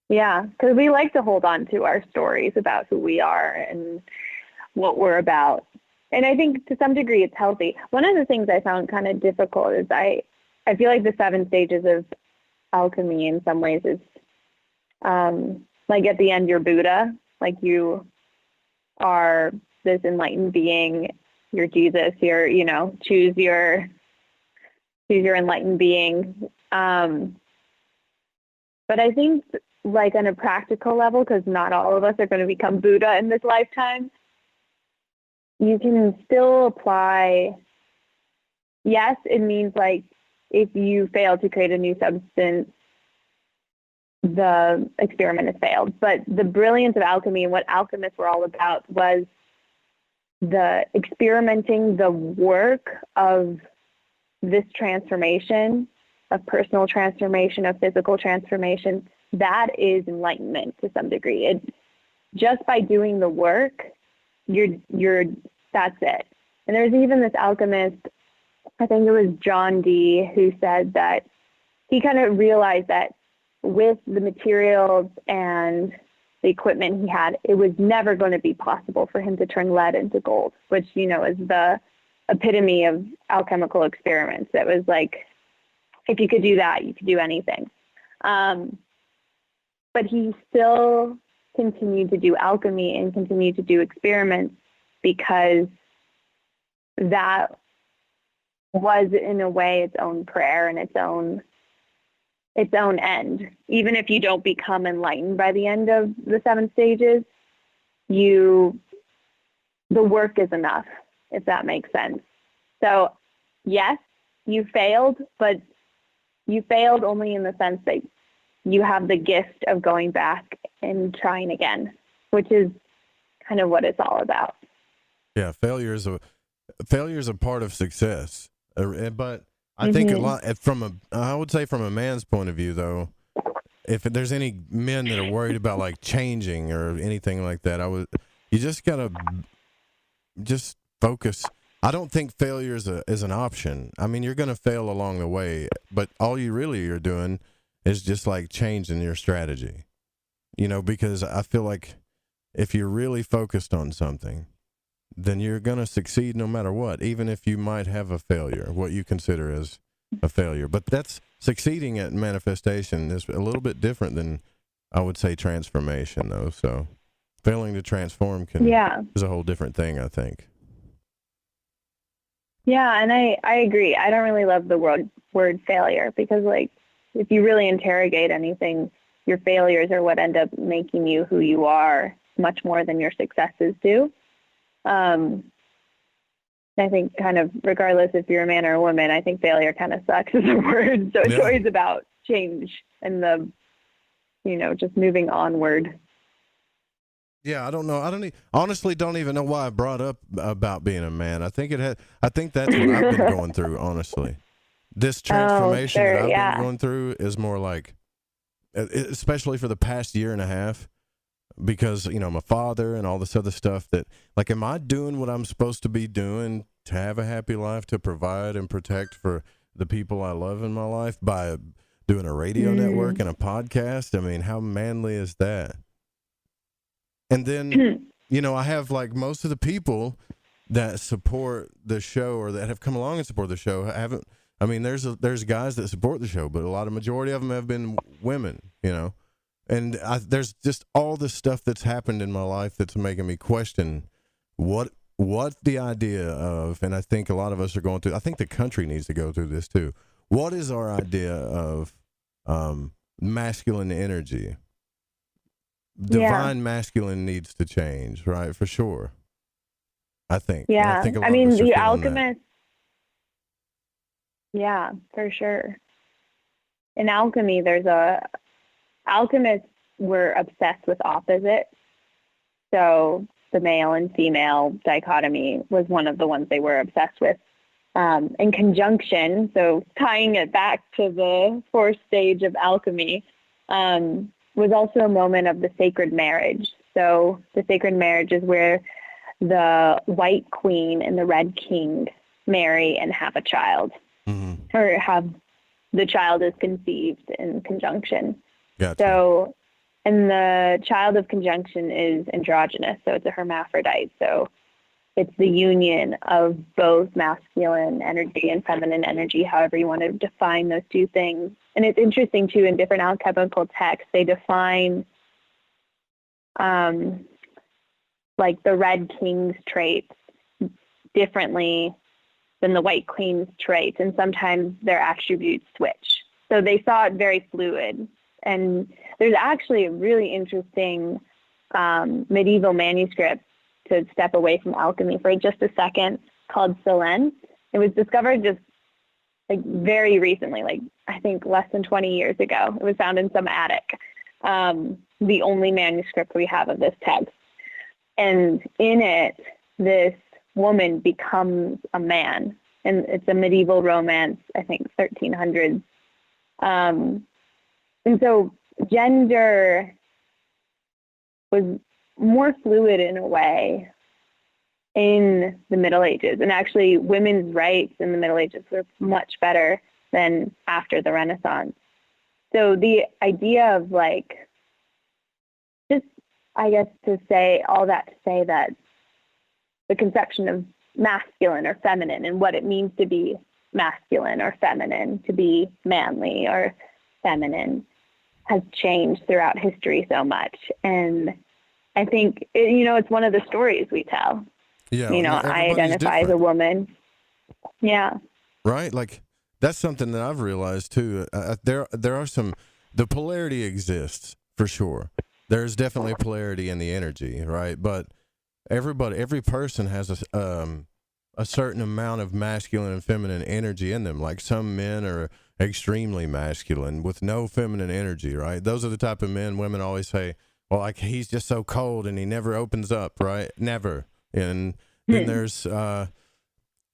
Yeah, because we like to hold on to our stories about who we are and what we're about. And I think to some degree it's healthy. One of the things I found kind of difficult is I feel like the 7 stages of alchemy in some ways is like at the end you're Buddha, like you are this enlightened being, you're Jesus, you're, you know, choose your enlightened being. But I think like on a practical level, because not all of us are going to become Buddha in this lifetime, you can still apply. Yes, it means like if you fail to create a new substance, the experiment has failed. But the brilliance of alchemy and what alchemists were all about was the experimenting, the work of this transformation, of personal transformation, of physical transformation. That is enlightenment to some degree. Just by doing the work, that's it. And there's even this alchemist, I think it was John Dee, who said that he kind of realized that with the materials and the equipment he had, it was never going to be possible for him to turn lead into gold, which, you know, is the epitome of alchemical experiments. That was like, if you could do that, you could do anything. But he still continued to do alchemy and continued to do experiments because that was, in a way, its own prayer and its own end. Even if you don't become enlightened by the end of the 7 stages, the work is enough, if that makes sense. So, yes, you failed, but you failed only in the sense that you have the gift of going back and trying again, which is kind of what it's all about. Yeah, failure is a part of success. But I think a lot I would say from a man's point of view, though, if there's any men that are worried about like changing or anything like that, you just gotta just focus. I don't think failure is an option. I mean, you're gonna fail along the way, but all you really are doing is just like changing your strategy, you know, because I feel like if you're really focused on something, then you're going to succeed no matter what, even if you might have a failure, what you consider as a failure. But that's succeeding at manifestation is a little bit different than, I would say, transformation, though. So failing to transform is a whole different thing, I think. Yeah, and I agree. I don't really love the word failure because, like, if you really interrogate anything, your failures are what end up making you who you are much more than your successes do. I think kind of regardless if you're a man or a woman, I think failure kind of sucks as a word. So it's always about change and just moving onward. Yeah, I don't know. Honestly don't even know why I brought up about being a man. I think that's what I've been going through, honestly. This transformation that I've been going through is more like, especially for the past year and a half, because, you know, my father and all this other stuff that, like, am I doing what I'm supposed to be doing to have a happy life, to provide and protect for the people I love in my life by doing a radio network and a podcast? I mean, how manly is that? And then, you know, I have like most of the people that support the show or that have come along and support the show haven't. I mean, there's guys that support the show, but a majority of them have been women, you know. And there's just all this stuff that's happened in my life that's making me question what what the idea of, and I think a lot of us are going through, I think the country needs to go through this too. What is our idea of masculine energy? Divine masculine needs to change, right? For sure. I think. Yeah. I think a lot I of mean, us are the feeling alchemist. Yeah, for sure. In alchemy, alchemists were obsessed with opposites. So the male and female dichotomy was one of the ones they were obsessed with. In conjunction, so tying it back to the fourth stage of alchemy, was also a moment of the sacred marriage. So the sacred marriage is where the white queen and the red king marry and have a child, or have the child is conceived in conjunction. Gotcha. So, and the child of conjunction is androgynous, so it's a hermaphrodite. So it's the union of both masculine energy and feminine energy, however you want to define those two things. And it's interesting, too, in different alchemical texts, they define like the red king's traits differently than the white queen's traits, and sometimes their attributes switch. So they saw it very fluid. And there's actually a really interesting medieval manuscript, to step away from alchemy for just a second, called Silence. It was discovered just like very recently, like I think less than 20 years ago. It was found in some attic. The only manuscript we have of this text. And in it, this woman becomes a man. And it's a medieval romance, I think 1300s. And so gender was more fluid in a way in the Middle Ages. And actually, women's rights in the Middle Ages were much better than after the Renaissance. So the idea of like, just, I guess to say all that to say that the conception of masculine or feminine and what it means to be masculine or feminine, to be manly or feminine, has changed throughout history so much. And I think, it's one of the stories we tell. Yeah, I identify as a woman. Yeah. Right? Like, that's something that I've realized, too. There are some, the polarity exists, for sure. There's definitely polarity in the energy, right? But every person has a certain amount of masculine and feminine energy in them. Like, some men are extremely masculine with no feminine energy, right? Those are the type of men women always say, well, like, he's just so cold and he never opens up, right? Never. And then there's,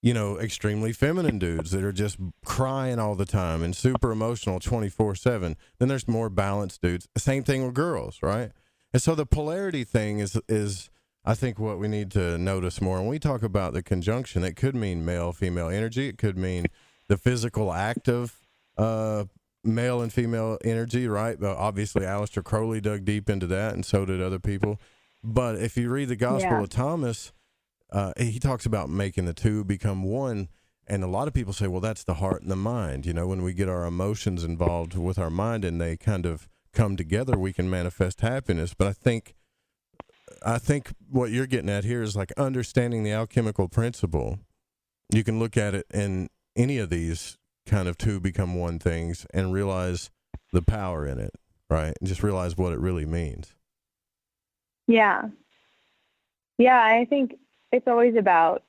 extremely feminine dudes that are just crying all the time and super emotional 24/7. Then there's more balanced dudes. Same thing with girls, right? And so the polarity thing is I think what we need to notice more. When we talk about the conjunction, it could mean male-female energy. It could mean the physical act of male and female energy, right? Obviously, Aleister Crowley dug deep into that, and so did other people. But if you read the Gospel of Thomas, he talks about making the two become one. And a lot of people say, well, that's the heart and the mind. When we get our emotions involved with our mind and they kind of come together, we can manifest happiness. But I think what you're getting at here is like understanding the alchemical principle. You can look at it in any of these kind of two become one things and realize the power in it, right? And just realize what it really means. Yeah. Yeah, I think it's always about,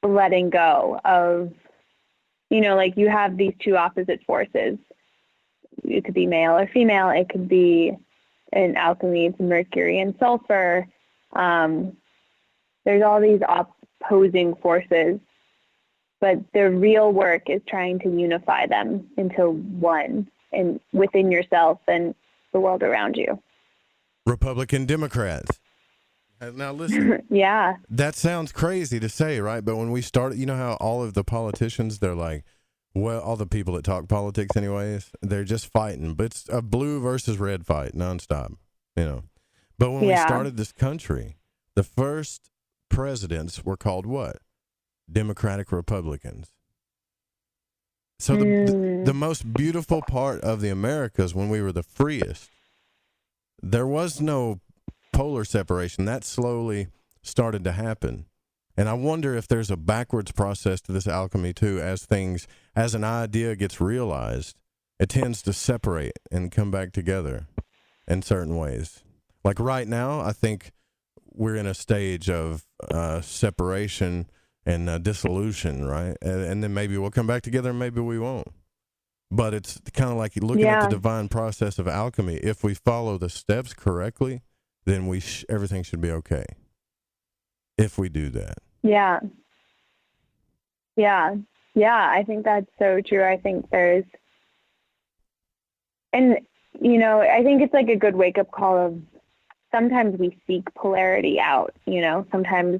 letting go of, like you have these two opposite forces. It could be male or female. It could be in alchemy, it's mercury and sulfur. There's all these opposing forces, but the real work is trying to unify them into one and within yourself and the world around you. Republican Democrats. Now listen. Yeah. That sounds crazy to say, right? But when we started, you know how all of the politicians, they're like, well, all the people that talk politics anyways, they're just fighting. But it's a blue versus red fight nonstop, But when we started this country, the first presidents were called what? Democratic Republicans. So the most beautiful part of the Americas when we were the freest, there was no polar separation, that slowly started to happen. And I wonder if there's a backwards process to this alchemy too, as an idea gets realized, it tends to separate and come back together in certain ways. Like right now, I think we're in a stage of separation and dissolution, right? And then maybe we'll come back together and maybe we won't. But it's kind of like looking at the divine process of alchemy. If we follow the steps correctly, then everything should be okay. If we do that. Yeah. I think that's so true. I think I think it's like a good wake-up call of sometimes we seek polarity out, sometimes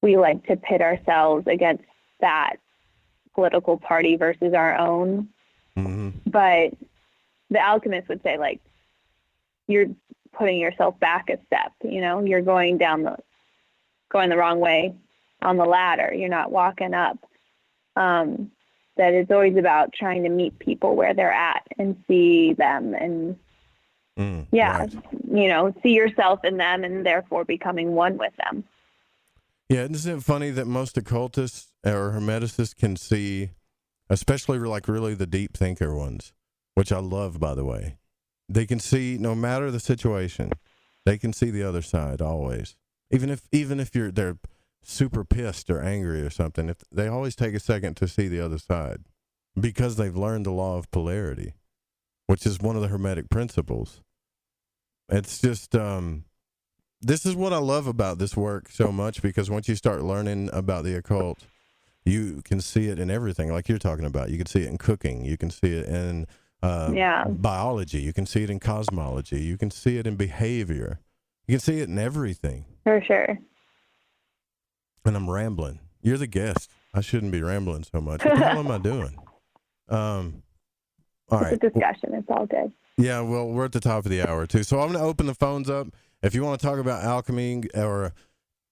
we like to pit ourselves against that political party versus our own. Mm-hmm. But the alchemist would say, like, you're putting yourself back a step, you're going the wrong way on the ladder. You're not walking up. That it's always about trying to meet people where they're at and see them and, see yourself in them and therefore becoming one with them. Yeah, isn't it funny that most occultists or hermeticists can see, especially like really the deep thinker ones, which I love, by the way. They can see, no matter the situation, they can see the other side always. Even if they're super pissed or angry or something, if they always take a second to see the other side because they've learned the law of polarity, which is one of the Hermetic principles. It's just, this is what I love about this work so much, because once you start learning about the occult, you can see it in everything, like you're talking about. You can see it in cooking. You can see it in biology. You can see it in cosmology. You can see it in behavior. You can see it in everything. For sure. And I'm rambling. You're the guest. I shouldn't be rambling so much. What the hell am I doing? All right. It's a discussion. It's all good. Yeah, well, we're at the top of the hour, too. So I'm going to open the phones up. If you want to talk about alchemy or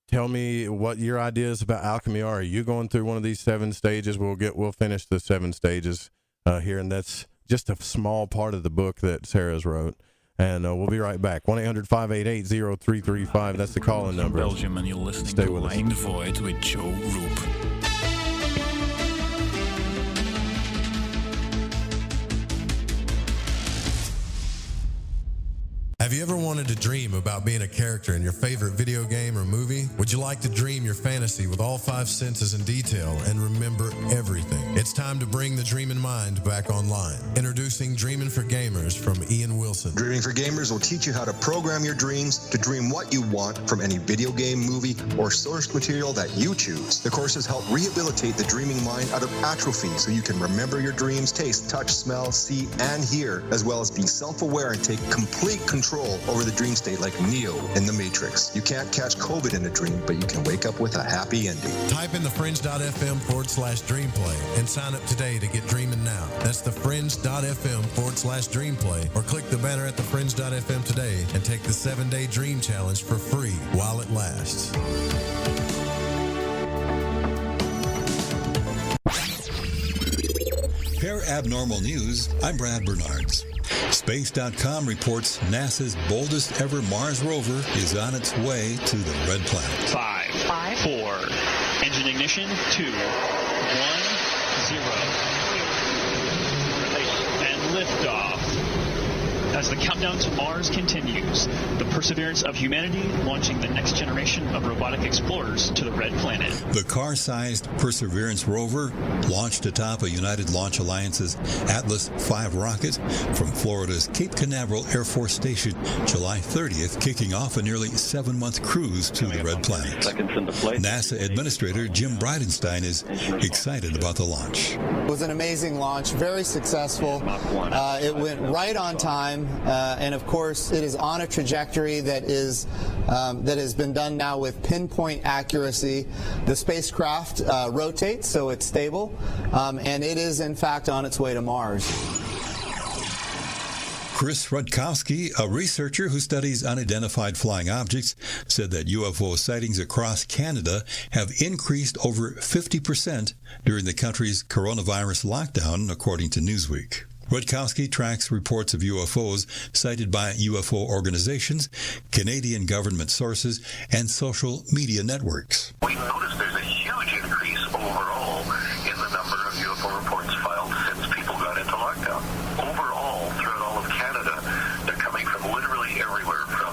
tell me what your ideas about alchemy are you going through one of these 7 stages? We'll finish the 7 stages here, and that's just a small part of the book that Sarah's wrote. And we'll be right back. 1-800-588-0335. That's the call-in number. Belgium, and you're listening to Lying Void with Joe Roop. Have you ever wanted to dream about being a character in your favorite video game or movie? Would you like to dream your fantasy with all 5 senses in detail and remember everything? It's time to bring the dreaming mind back online. Introducing Dreaming for Gamers from Ian Wilson. Dreaming for Gamers will teach you how to program your dreams to dream what you want from any video game, movie, or source material that you choose. The courses help rehabilitate the dreaming mind out of atrophy so you can remember your dreams, taste, touch, smell, see, and hear, as well as be self-aware and take complete control over the dream state like Neo in The Matrix. You can't catch COVID in a dream, but you can wake up with a happy ending. Type in thefringe.fm/dreamplay and sign up today to get dreaming now. That's thefringe.fm/dreamplay, or click the banner at thefringe.fm today and take the 7-day dream challenge for free while it lasts. Paranormal News, I'm Brad Bernards. Space.com reports NASA's boldest ever Mars rover is on its way to the Red Planet. 5, 4, engine ignition, 2, 1, 0. And liftoff. As the countdown to Mars continues, the perseverance of humanity launching the next generation of robotic explorers to the Red Planet. The car-sized Perseverance rover launched atop a United Launch Alliance's Atlas V rocket from Florida's Cape Canaveral Air Force Station July 30th, kicking off a nearly 7-month cruise to the Red Planet. NASA Administrator Jim Bridenstine is excited about the launch. It was an amazing launch, very successful. It went right on time. And of course, it is on a trajectory that has been done now with pinpoint accuracy. The spacecraft rotates, so it's stable, and it is in fact on its way to Mars. Chris Rutkowski, a researcher who studies unidentified flying objects, said that UFO sightings across Canada have increased over 50% during the country's coronavirus lockdown, according to Newsweek. Rutkowski tracks reports of UFOs cited by UFO organizations, Canadian government sources, and social media networks. We've noticed there's a huge increase overall in the number of UFO reports filed since people got into lockdown. Overall, throughout all of Canada, they're coming from literally everywhere, from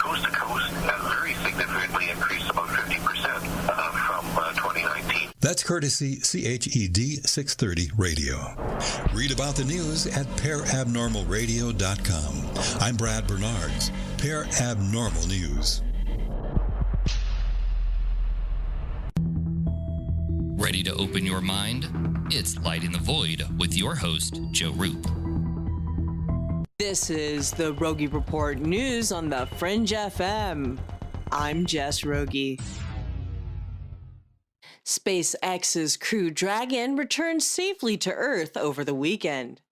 coast to coast, and very significantly increased about 50% from 2019. That's courtesy CHED 630 Radio. Read about the news at parabnormalradio.com. I'm Brad Bernards, Parabnormal News. Ready to open your mind? It's Lighting the Void with your host, Joe Roop. This is the Rogie Report News on the Fringe FM. I'm Jess Rogie. SpaceX's Crew Dragon returned safely to Earth over the weekend.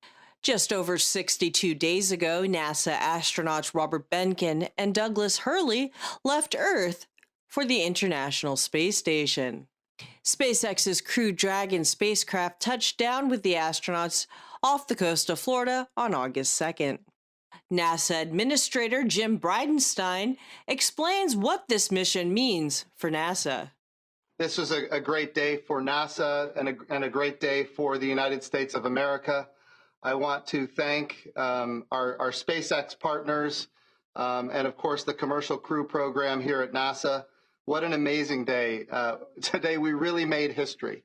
Just over 62 days ago, NASA astronauts Robert Behnken and Douglas Hurley left Earth for the International Space Station. SpaceX's Crew Dragon spacecraft touched down with the astronauts off the coast of Florida on August 2nd. NASA Administrator Jim Bridenstine explains what this mission means for NASA. This was a great day for NASA and a great day for the United States of America. I want to thank our SpaceX partners and, of course, the Commercial Crew Program here at NASA. What an amazing day. Today, we really made history.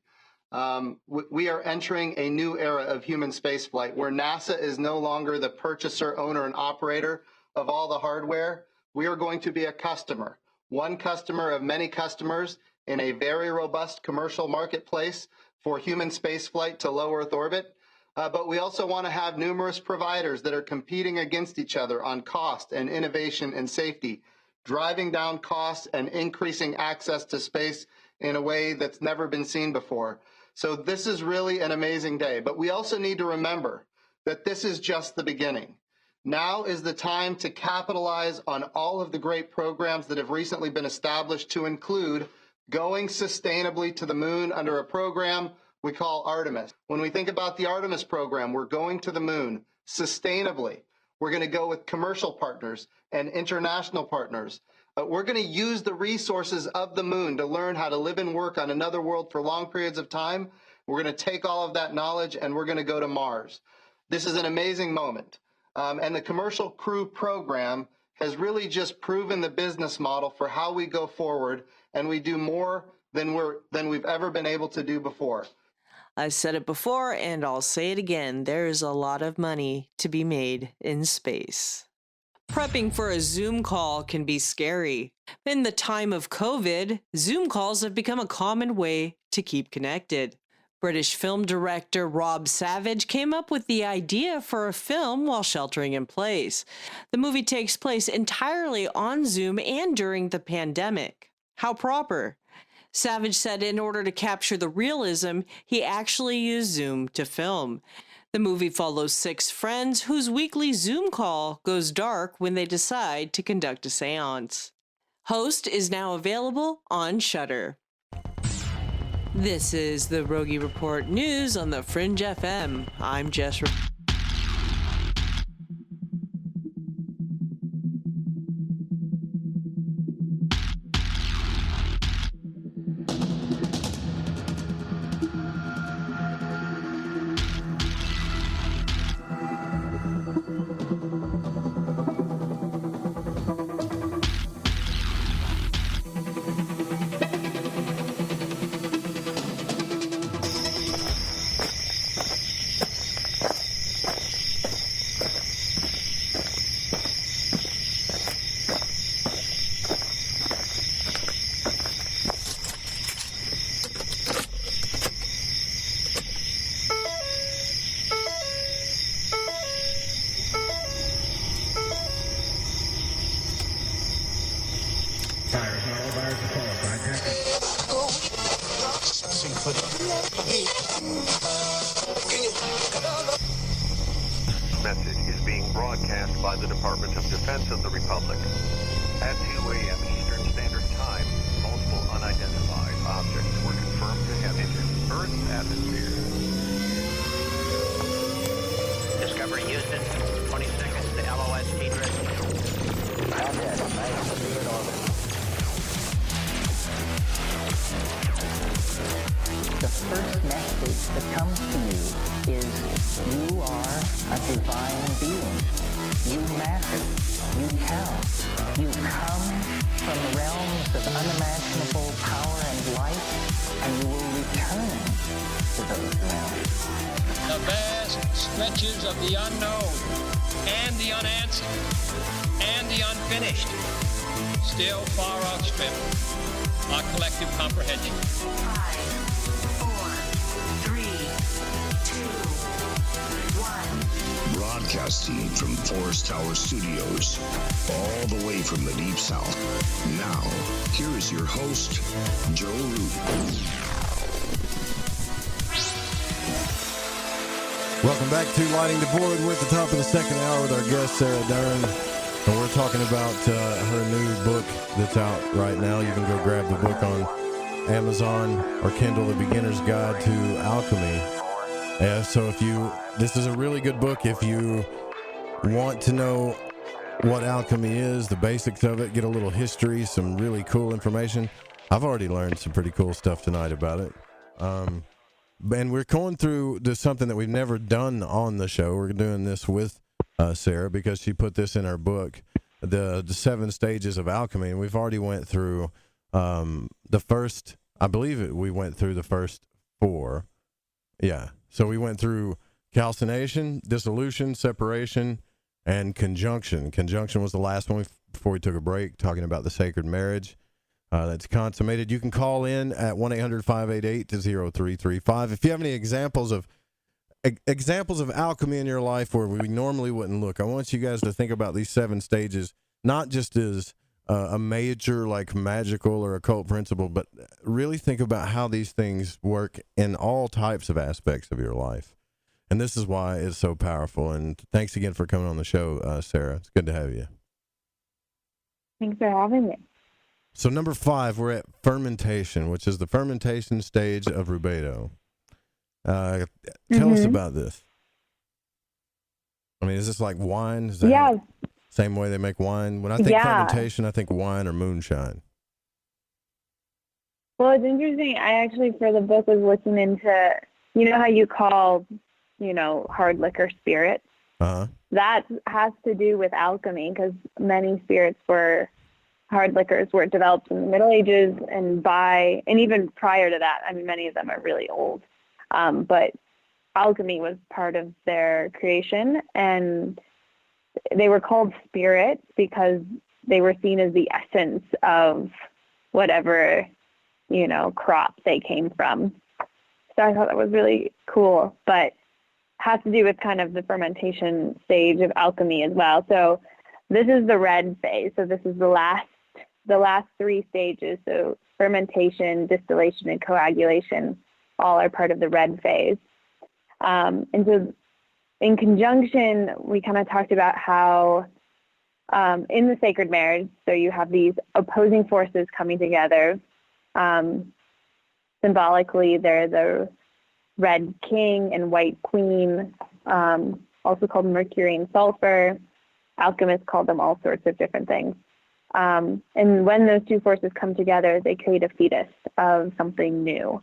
We are entering a new era of human spaceflight where NASA is no longer the purchaser, owner, and operator of all the hardware. We are going to be a customer, one customer of many customers in a very robust commercial marketplace for human spaceflight to low Earth orbit. But we also want to have numerous providers that are competing against each other on cost and innovation and safety, driving down costs and increasing access to space in a way that's never been seen before. So this is really an amazing day. But we also need to remember that this is just the beginning. Now is the time to capitalize on all of the great programs that have recently been established, to include going sustainably to the moon under a program we call Artemis. When we think about the Artemis program, we're going to the moon sustainably. We're going to go with commercial partners and international partners. We're going to use the resources of the moon to learn how to live and work on another world for long periods of time. We're going to take all of that knowledge and we're going to go to Mars. This is an amazing moment. And the Commercial Crew Program has really just proven the business model for how we go forward, and we do more than we've ever been able to do before. I said it before, and I'll say it again. There is a lot of money to be made in space. Prepping for a Zoom call can be scary. In the time of COVID, Zoom calls have become a common way to keep connected. British film director Rob Savage came up with the idea for a film while sheltering in place. The movie takes place entirely on Zoom and during the pandemic. How proper. Savage said in order to capture the realism, he actually used Zoom to film. The movie follows 6 friends whose weekly Zoom call goes dark when they decide to conduct a seance. Host is now available on Shudder. This is the Rogie Report News on the Fringe FM. I'm Jess. Message is being broadcast by the Department of Defense of the Republic. At 2 a.m. Eastern Standard Time, multiple unidentified objects were confirmed to have entered Earth's atmosphere. Houston, 20 seconds to LOS egress. Contact, nice to be in orbit. The first message that comes to you is you are a divine being. You matter. You count. You come from realms of unimaginable power and light, and you will return to those realms. The vast stretches of the unknown and the unanswered and the unfinished still far outstrip our collective comprehension. 5, 4, 3, 2, 1. Broadcasting from Forest Tower Studios, all the way from the Deep South. Now, here is your host, Joe Root. Welcome back to Lighting the Void. We're at the top of the second hour with our guest, Sarah Dern. And we're talking about her new book that's out right now. You can go grab the book on Amazon or Kindle, The Beginner's Guide to Alchemy. So this is a really good book if you want to know what alchemy is, the basics of it, get a little history, some really cool information. I've already learned some pretty cool stuff tonight about it. And we're going through something that we've never done on the show. We're doing this with Sarah because she put this in her book, the 7 stages of alchemy. And we've already went through the first, I believe we went through the first 4. Yeah. So we went through calcination, dissolution, separation, and conjunction. Conjunction was the last one before we took a break, talking about the sacred marriage. That's consummated. You can call in at 1-800-588-0335 if you have any examples of alchemy in your life where we normally wouldn't look. I want you guys to think about these 7 stages, not just as a major like magical or occult principle, but really think about how these things work in all types of aspects of your life. And this is why it's so powerful. And thanks again for coming on the show, Sarah. It's good to have you. Thanks for having me. So number 5, we're at fermentation, which is the fermentation stage of rubedo. Tell us about this. I mean, is this like wine? Is that same way they make wine? When I think fermentation, I think wine or moonshine. Well, it's interesting. I actually, for the book, was looking into, you know how you call, hard liquor spirits? Uh-huh. That has to do with alchemy because many spirits hard liquors were developed in the Middle Ages and even prior to that. I mean, many of them are really old. But alchemy was part of their creation, and they were called spirits because they were seen as the essence of whatever, crop they came from. So I thought that was really cool, but has to do with kind of the fermentation stage of alchemy as well. So this is the red phase. So this is the last 3 stages. So fermentation, distillation, and coagulation all are part of the red phase. And so in conjunction, we kind of talked about how in the sacred marriage, so you have these opposing forces coming together. Symbolically, they're the red king and white queen, also called Mercury and sulfur. Alchemists call them all sorts of different things. And when those 2 forces come together, they create a fetus of something new.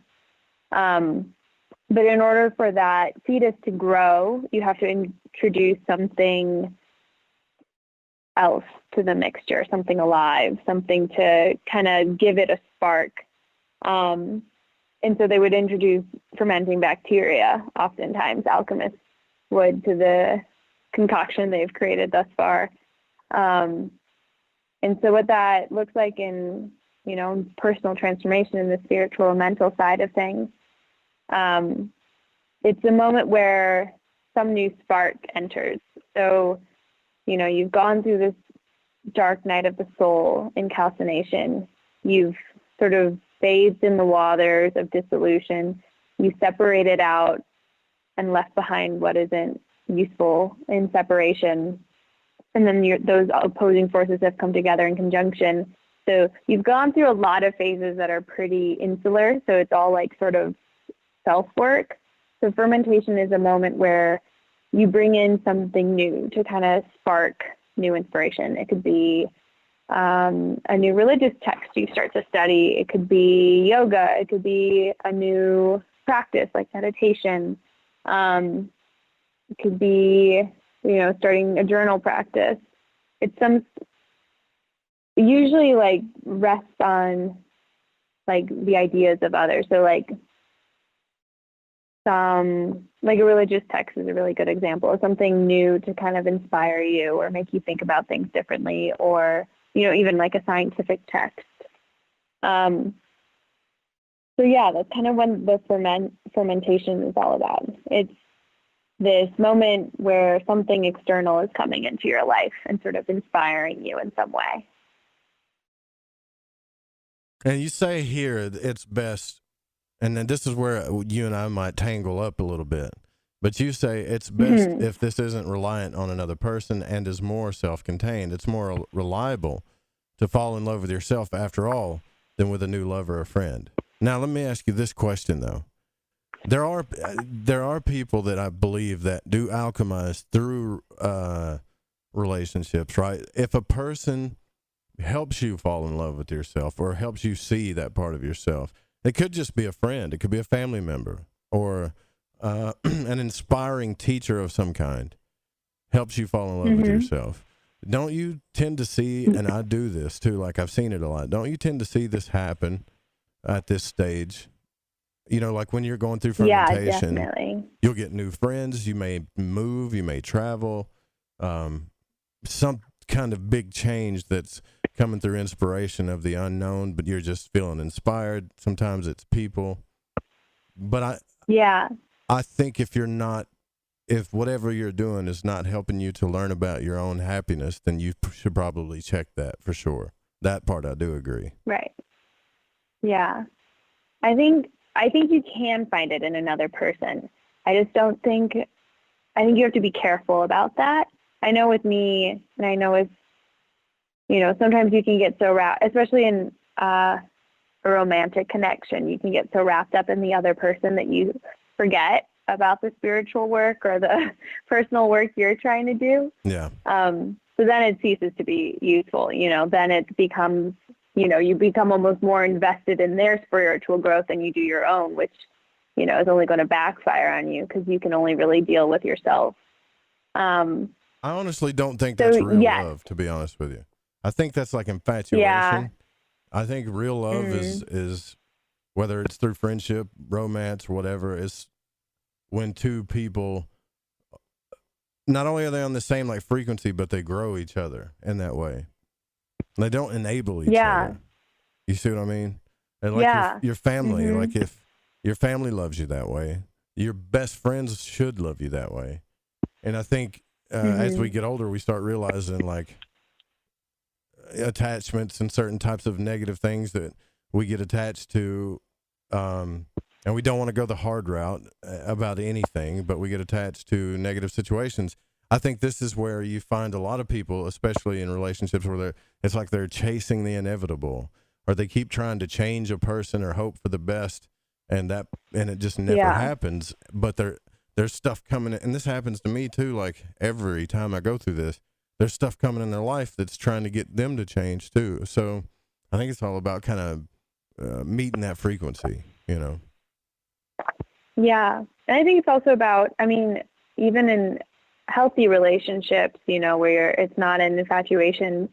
But in order for that fetus to grow, you have to introduce something else to the mixture, something alive, something to kind of give it a spark. And so they would introduce fermenting bacteria, oftentimes alchemists would, to the concoction they've created thus far. And so what that looks like in, personal transformation in the spiritual and mental side of things, it's a moment where some new spark enters. So, you've gone through this dark night of the soul in calcination. You've sort of bathed in the waters of dissolution. You separated out and left behind what isn't useful in separation. And then those opposing forces have come together in conjunction. So you've gone through a lot of phases that are pretty insular. So it's all like sort of self-work. So fermentation is a moment where you bring in something new to kind of spark new inspiration. It could be a new religious text you start to study. It could be yoga. It could be a new practice like meditation. It could be, starting a journal practice. It's usually like rests on like the ideas of others. So like a religious text is a really good example of something new to kind of inspire you or make you think about things differently, or, even like a scientific text. So yeah, that's kind of what the fermentation is all about. It's this moment where something external is coming into your life and sort of inspiring you in some way. And you say here it's best, and then this is where you and I might tangle up a little bit, but you say it's best if this isn't reliant on another person and is more self-contained. It's more reliable to fall in love with yourself, after all, than with a new lover or friend. Now, let me ask you this question, though. There are people that I believe that do alchemize through relationships, right? If a person helps you fall in love with yourself or helps you see that part of yourself, it could just be a friend, it could be a family member, or an inspiring teacher of some kind helps you fall in love with yourself. Don't you tend to see, and I do this too, like I've seen it a lot, don't you tend to see this happen at this stage? Like when you're going through fermentation, definitely. You'll get new friends, you may move, you may travel, some kind of big change that's coming through inspiration of the unknown, but you're just feeling inspired. Sometimes it's people. But I think if whatever you're doing is not helping you to learn about your own happiness, then you should probably check that for sure. That part I do agree. Right. Yeah. I think you can find it in another person. I think you have to be careful about that. I know with me, and I know with, sometimes you can get so wrapped, especially in a romantic connection, you can get so wrapped up in the other person that you forget about the spiritual work or the personal work you're trying to do. Yeah. So then it ceases to be useful, then it becomes, you become almost more invested in their spiritual growth than you do your own, which, is only going to backfire on you because you can only really deal with yourself. I honestly don't think that's real love, to be honest with you. I think that's like infatuation. Yeah. I think real love is whether it's through friendship, romance, or whatever, is when two people, not only are they on the same like frequency, but they grow each other in that way. They don't enable each other. You see what I mean? And like your family, like if your family loves you that way, your best friends should love you that way. And I think as we get older, we start realizing like attachments and certain types of negative things that we get attached to, and we don't want to go the hard route about anything, but we get attached to negative situations. I think this is where you find a lot of people, especially in relationships where it's like they're chasing the inevitable, or they keep trying to change a person or hope for the best, and it just never happens. But there's stuff coming in, and this happens to me too. Like every time I go through this, there's stuff coming in their life that's trying to get them to change too. So I think it's all about kind of meeting that frequency, Yeah. And I think it's also about, even in healthy relationships, where it's not an infatuation,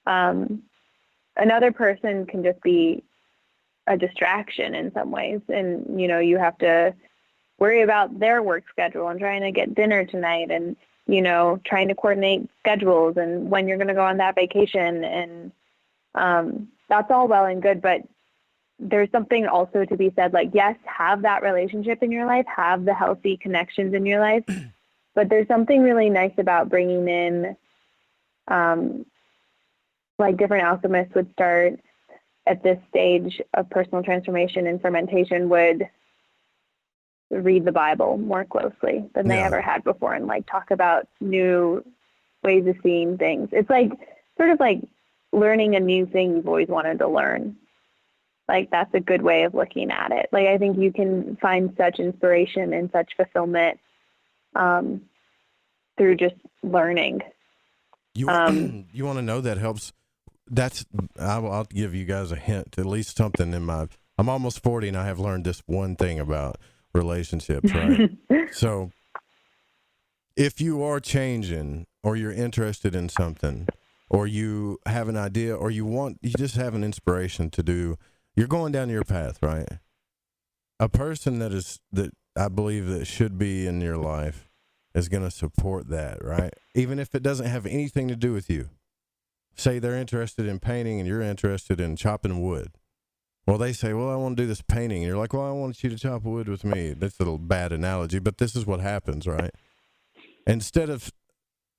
another person can just be a distraction in some ways. And, you have to worry about their work schedule and trying to get dinner tonight and, trying to coordinate schedules and when you're going to go on that vacation. And that's all well and good, but there's something also to be said, like, yes, have that relationship in your life, have the healthy connections in your life, but there's something really nice about bringing in, like different alchemists would start at this stage of personal transformation and fermentation would read the Bible more closely than they ever had before and like talk about new ways of seeing things. It's like sort of like learning a new thing you've always wanted to learn. Like that's a good way of looking at it. Like I think you can find such inspiration and such fulfillment through just learning. You want to know that helps? I'll give you guys a hint, at least something in my. I'm almost 40 and I have learned this one thing about relationships, right? So if you are changing or you're interested in something or you have an idea or you just have an inspiration to do, you're going down your path, right? A person that I believe that should be in your life is going to support that, right? Even if it doesn't have anything to do with you. Say they're interested in painting and you're interested in chopping wood. Well, they say, well, I want to do this painting. And you're like, well, I want you to chop wood with me. That's a little bad analogy, but this is what happens, right? Instead of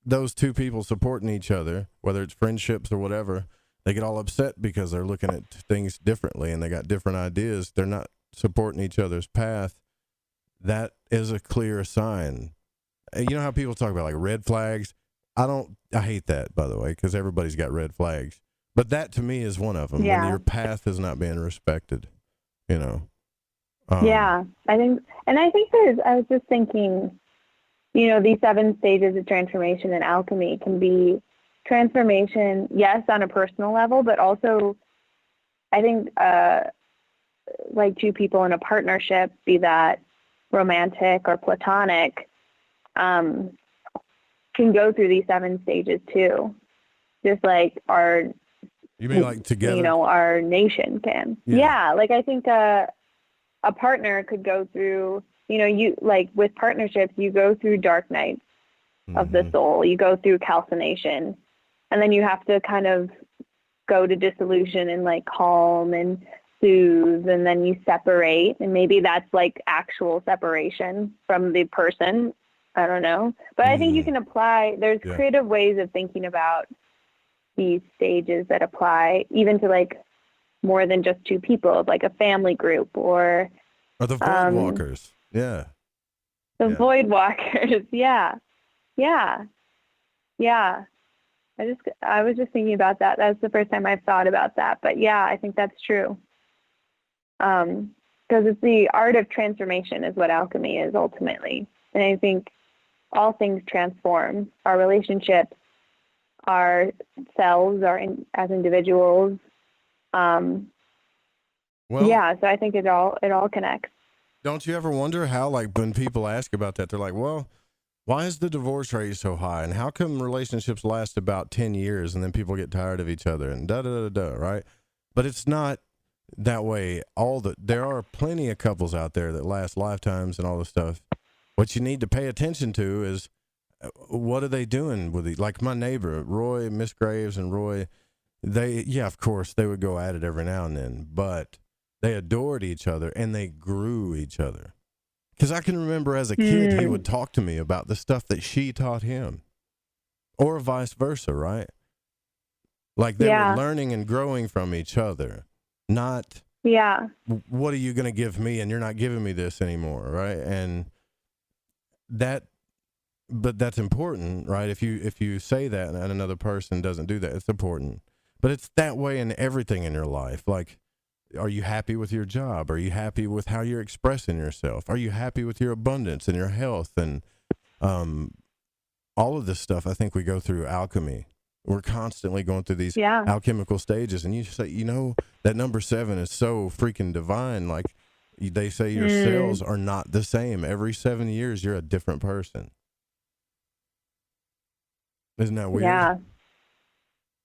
those two people supporting each other, whether it's friendships or whatever, they get all upset because they're looking at things differently and they got different ideas. They're not supporting each other's path. That is a clear sign. You know how people talk about like red flags? I hate that, by the way, because everybody's got red flags. But that to me is one of them. Yeah. When your path is not being respected, you know. Yeah, I think I was just thinking, you know, these 7 stages of transformation in alchemy can be transformation, yes, on a personal level, but also I think like two people in a partnership, be that romantic or platonic, can go through these 7 stages too. Just like you mean like together? You know, our nation can. Yeah, like I think a partner could go through, you know, you like with partnerships, you go through dark nights of the soul, you go through calcination, and then you have to kind of go to dissolution and like calm and soothe, and then you separate, and maybe that's like actual separation from the person. I don't know. But I think you can apply, there's creative ways of thinking about these stages that apply even to like more than just two people, like a family group or the void walkers. Yeah. The void walkers. Yeah. I was just thinking about that. That's the first time I've thought about that. But yeah, I think that's true. Because it's the art of transformation is what alchemy is ultimately. And I think all things transform. Our relationships, ourselves, as individuals. So I think it all connects. Don't you ever wonder how, like, when people ask about that, they're like, well, why is the divorce rate so high? And how come relationships last about 10 years and then people get tired of each other and da-da-da-da, right? But it's not that way. There are plenty of couples out there that last lifetimes and all this stuff. What you need to pay attention to is what are they doing with it? Like my neighbor, Roy, Miss Graves and Roy, of course, they would go at it every now and then, but they adored each other and they grew each other. Because I can remember as a kid, he would talk to me about the stuff that she taught him, or vice versa, right? Like they were learning and growing from each other, not what are you going to give me and you're not giving me this anymore, right? And but that's important, right? If you say that and another person doesn't do that, it's important. But it's that way in everything in your life. Like, are you happy with your job? Are you happy with how you're expressing yourself? Are you happy with your abundance and your health? And all of this stuff, I think we go through alchemy. We're constantly going through these alchemical stages. And you say, you know, that number 7 is so freaking divine. Like, they say your cells are not the same. Every 7 years, you're a different person. Isn't that weird?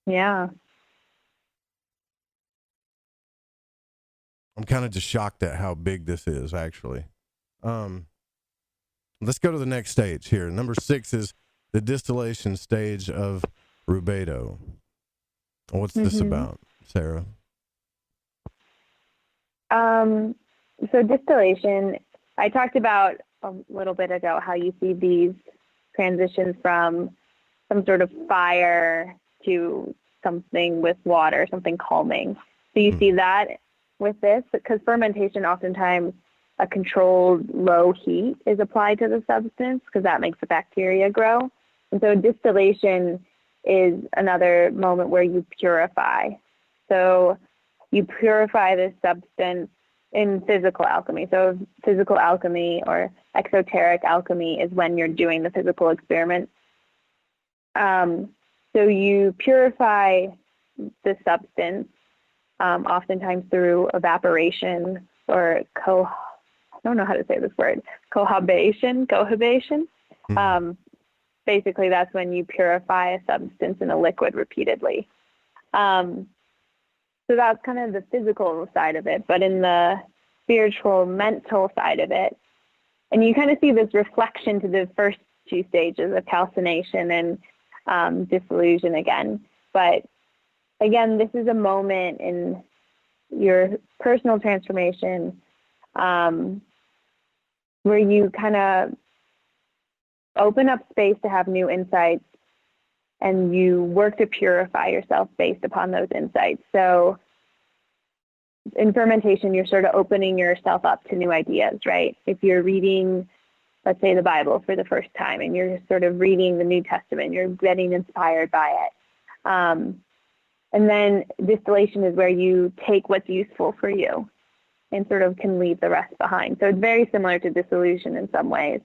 Yeah. I'm kind of just shocked at how big this is, actually. Let's go to the next stage here. Number 6 is the distillation stage of rubedo. What's this about, Sarah? So distillation, I talked about a little bit ago how you see these transitions from some sort of fire to something with water, something calming. So you see that with this, because fermentation, oftentimes a controlled low heat is applied to the substance because that makes the bacteria grow. And so distillation is another moment where you purify. So you purify this substance in physical alchemy. So physical alchemy or exoteric alchemy is when you're doing the physical experiment So you purify the substance, oftentimes through evaporation or I don't know how to say this word, cohabation. Basically, that's when you purify a substance in a liquid repeatedly. So that's kind of the physical side of it, but in the spiritual, mental side of it, and you kind of see this reflection to the first two stages of calcination and dissolution again. But again, this is a moment in your personal transformation where you kind of open up space to have new insights, and you work to purify yourself based upon those insights. So in fermentation, you're sort of opening yourself up to new ideas, right? If you're reading, let's say, the Bible for the first time, and you're sort of reading the New Testament, you're getting inspired by it. And then distillation is where you take what's useful for you and sort of can leave the rest behind. So it's very similar to dissolution in some ways,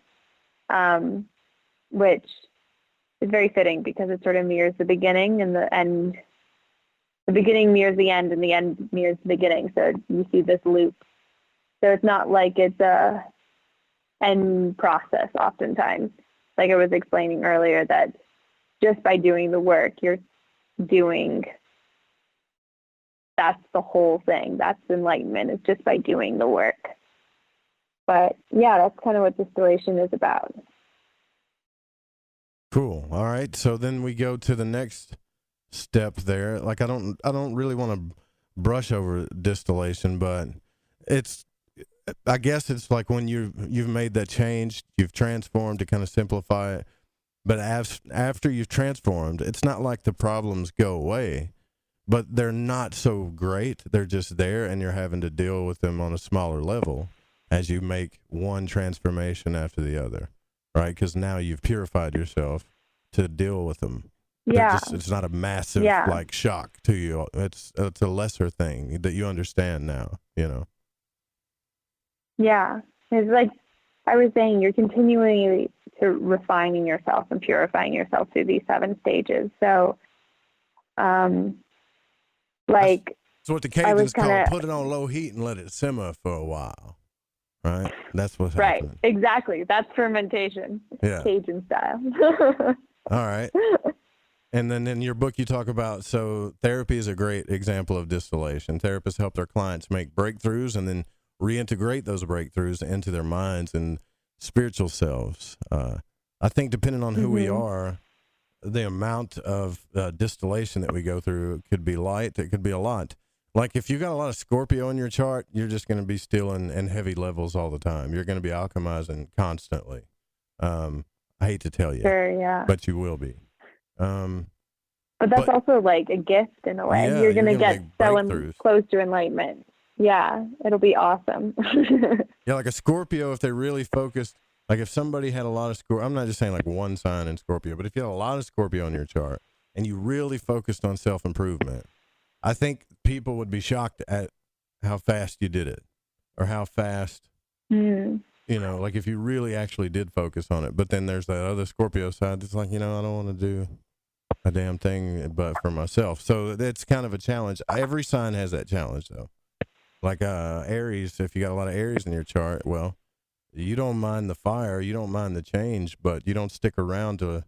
which is very fitting because it sort of mirrors the beginning and the end. The beginning mirrors the end, and the end mirrors the beginning. So you see this loop. So it's not like it's a end process oftentimes. Like I was explaining earlier, that just by doing the work, you're doing, that's the whole thing. That's enlightenment, is just by doing the work. But yeah, that's kind of what distillation is about. Cool. All right. So then we go to the next step there. Like I don't really want to brush over distillation, but I guess it's like when you've made that change, you've transformed to kind of simplify it. But after you've transformed, it's not like the problems go away, but they're not so great. They're just there, and you're having to deal with them on a smaller level as you make one transformation after the other, right? Because now you've purified yourself to deal with them. Yeah. It's not a massive like shock to you. It's a lesser thing that you understand now, you know? Yeah. It's like I was saying, you're continuing to refining yourself and purifying yourself through these 7 stages. So, like, so what the Cajuns call put it on low heat and let it simmer for a while, right? That's what's happening. Right, exactly. That's fermentation, Cajun style. All right. And then in your book, you talk about, so therapy is a great example of distillation. Therapists help their clients make breakthroughs and then reintegrate those breakthroughs into their minds and spiritual selves. I think depending on who we are, the amount of distillation that we go through could be light. It could be a lot. Like if you've got a lot of Scorpio in your chart, you're just going to be still in heavy levels all the time. You're going to be alchemizing constantly. I hate to tell you, but you will be. But that's also like a gift in a way. Yeah, you're going to get so close to enlightenment. Yeah, it'll be awesome. Yeah, like a Scorpio, if they really focused, like if somebody had a lot of Scorpio, I'm not just saying like one sign in Scorpio, but if you had a lot of Scorpio in your chart and you really focused on self-improvement, I think people would be shocked at how fast you did it or how fast, you know, like if you really actually did focus on it. But then there's that other Scorpio side that's like, you know, I don't want to do a damn thing but for myself. So it's kind of a challenge. Every sign has that challenge though. Like Aries, if you got a lot of Aries in your chart, well, you don't mind the fire, you don't mind the change, but you don't stick around to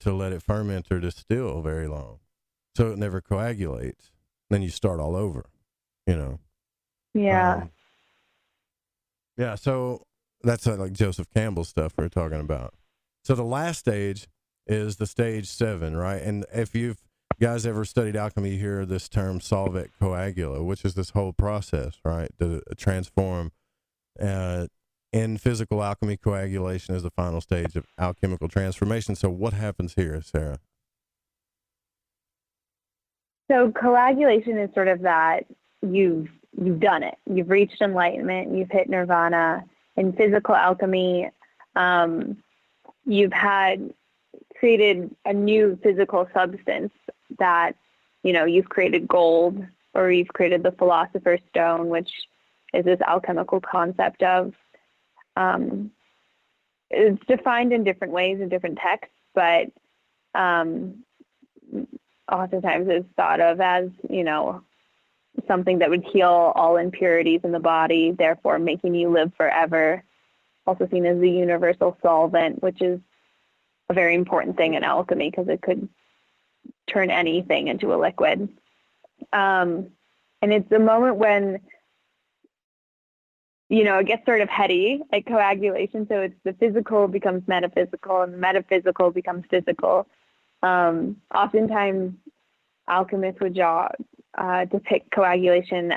let it ferment or distill very long. So it never coagulates. Then you start all over, you know? Yeah. Yeah, so that's like Joseph Campbell stuff we're talking about. So the last stage is the stage 7, right? And if you've guys ever studied alchemy, you hear this term solvet coagula, which is this whole process, right? To transform. In physical alchemy, coagulation is the final stage of alchemical transformation. So what happens here, Sarah? So coagulation is sort of that you've done it. You've reached enlightenment. You've hit nirvana. In physical alchemy, you've created a new physical substance that, you know, you've created gold, or you've created the philosopher's stone, which is this alchemical concept of, it's defined in different ways in different texts, but oftentimes is thought of as, something that would heal all impurities in the body, therefore making you live forever. Also seen as the universal solvent, which is a very important thing in alchemy because it could turn anything into a liquid. And it's the moment when, it gets sort of heady, like coagulation. So it's the physical becomes metaphysical and the metaphysical becomes physical. Oftentimes, alchemists would depict coagulation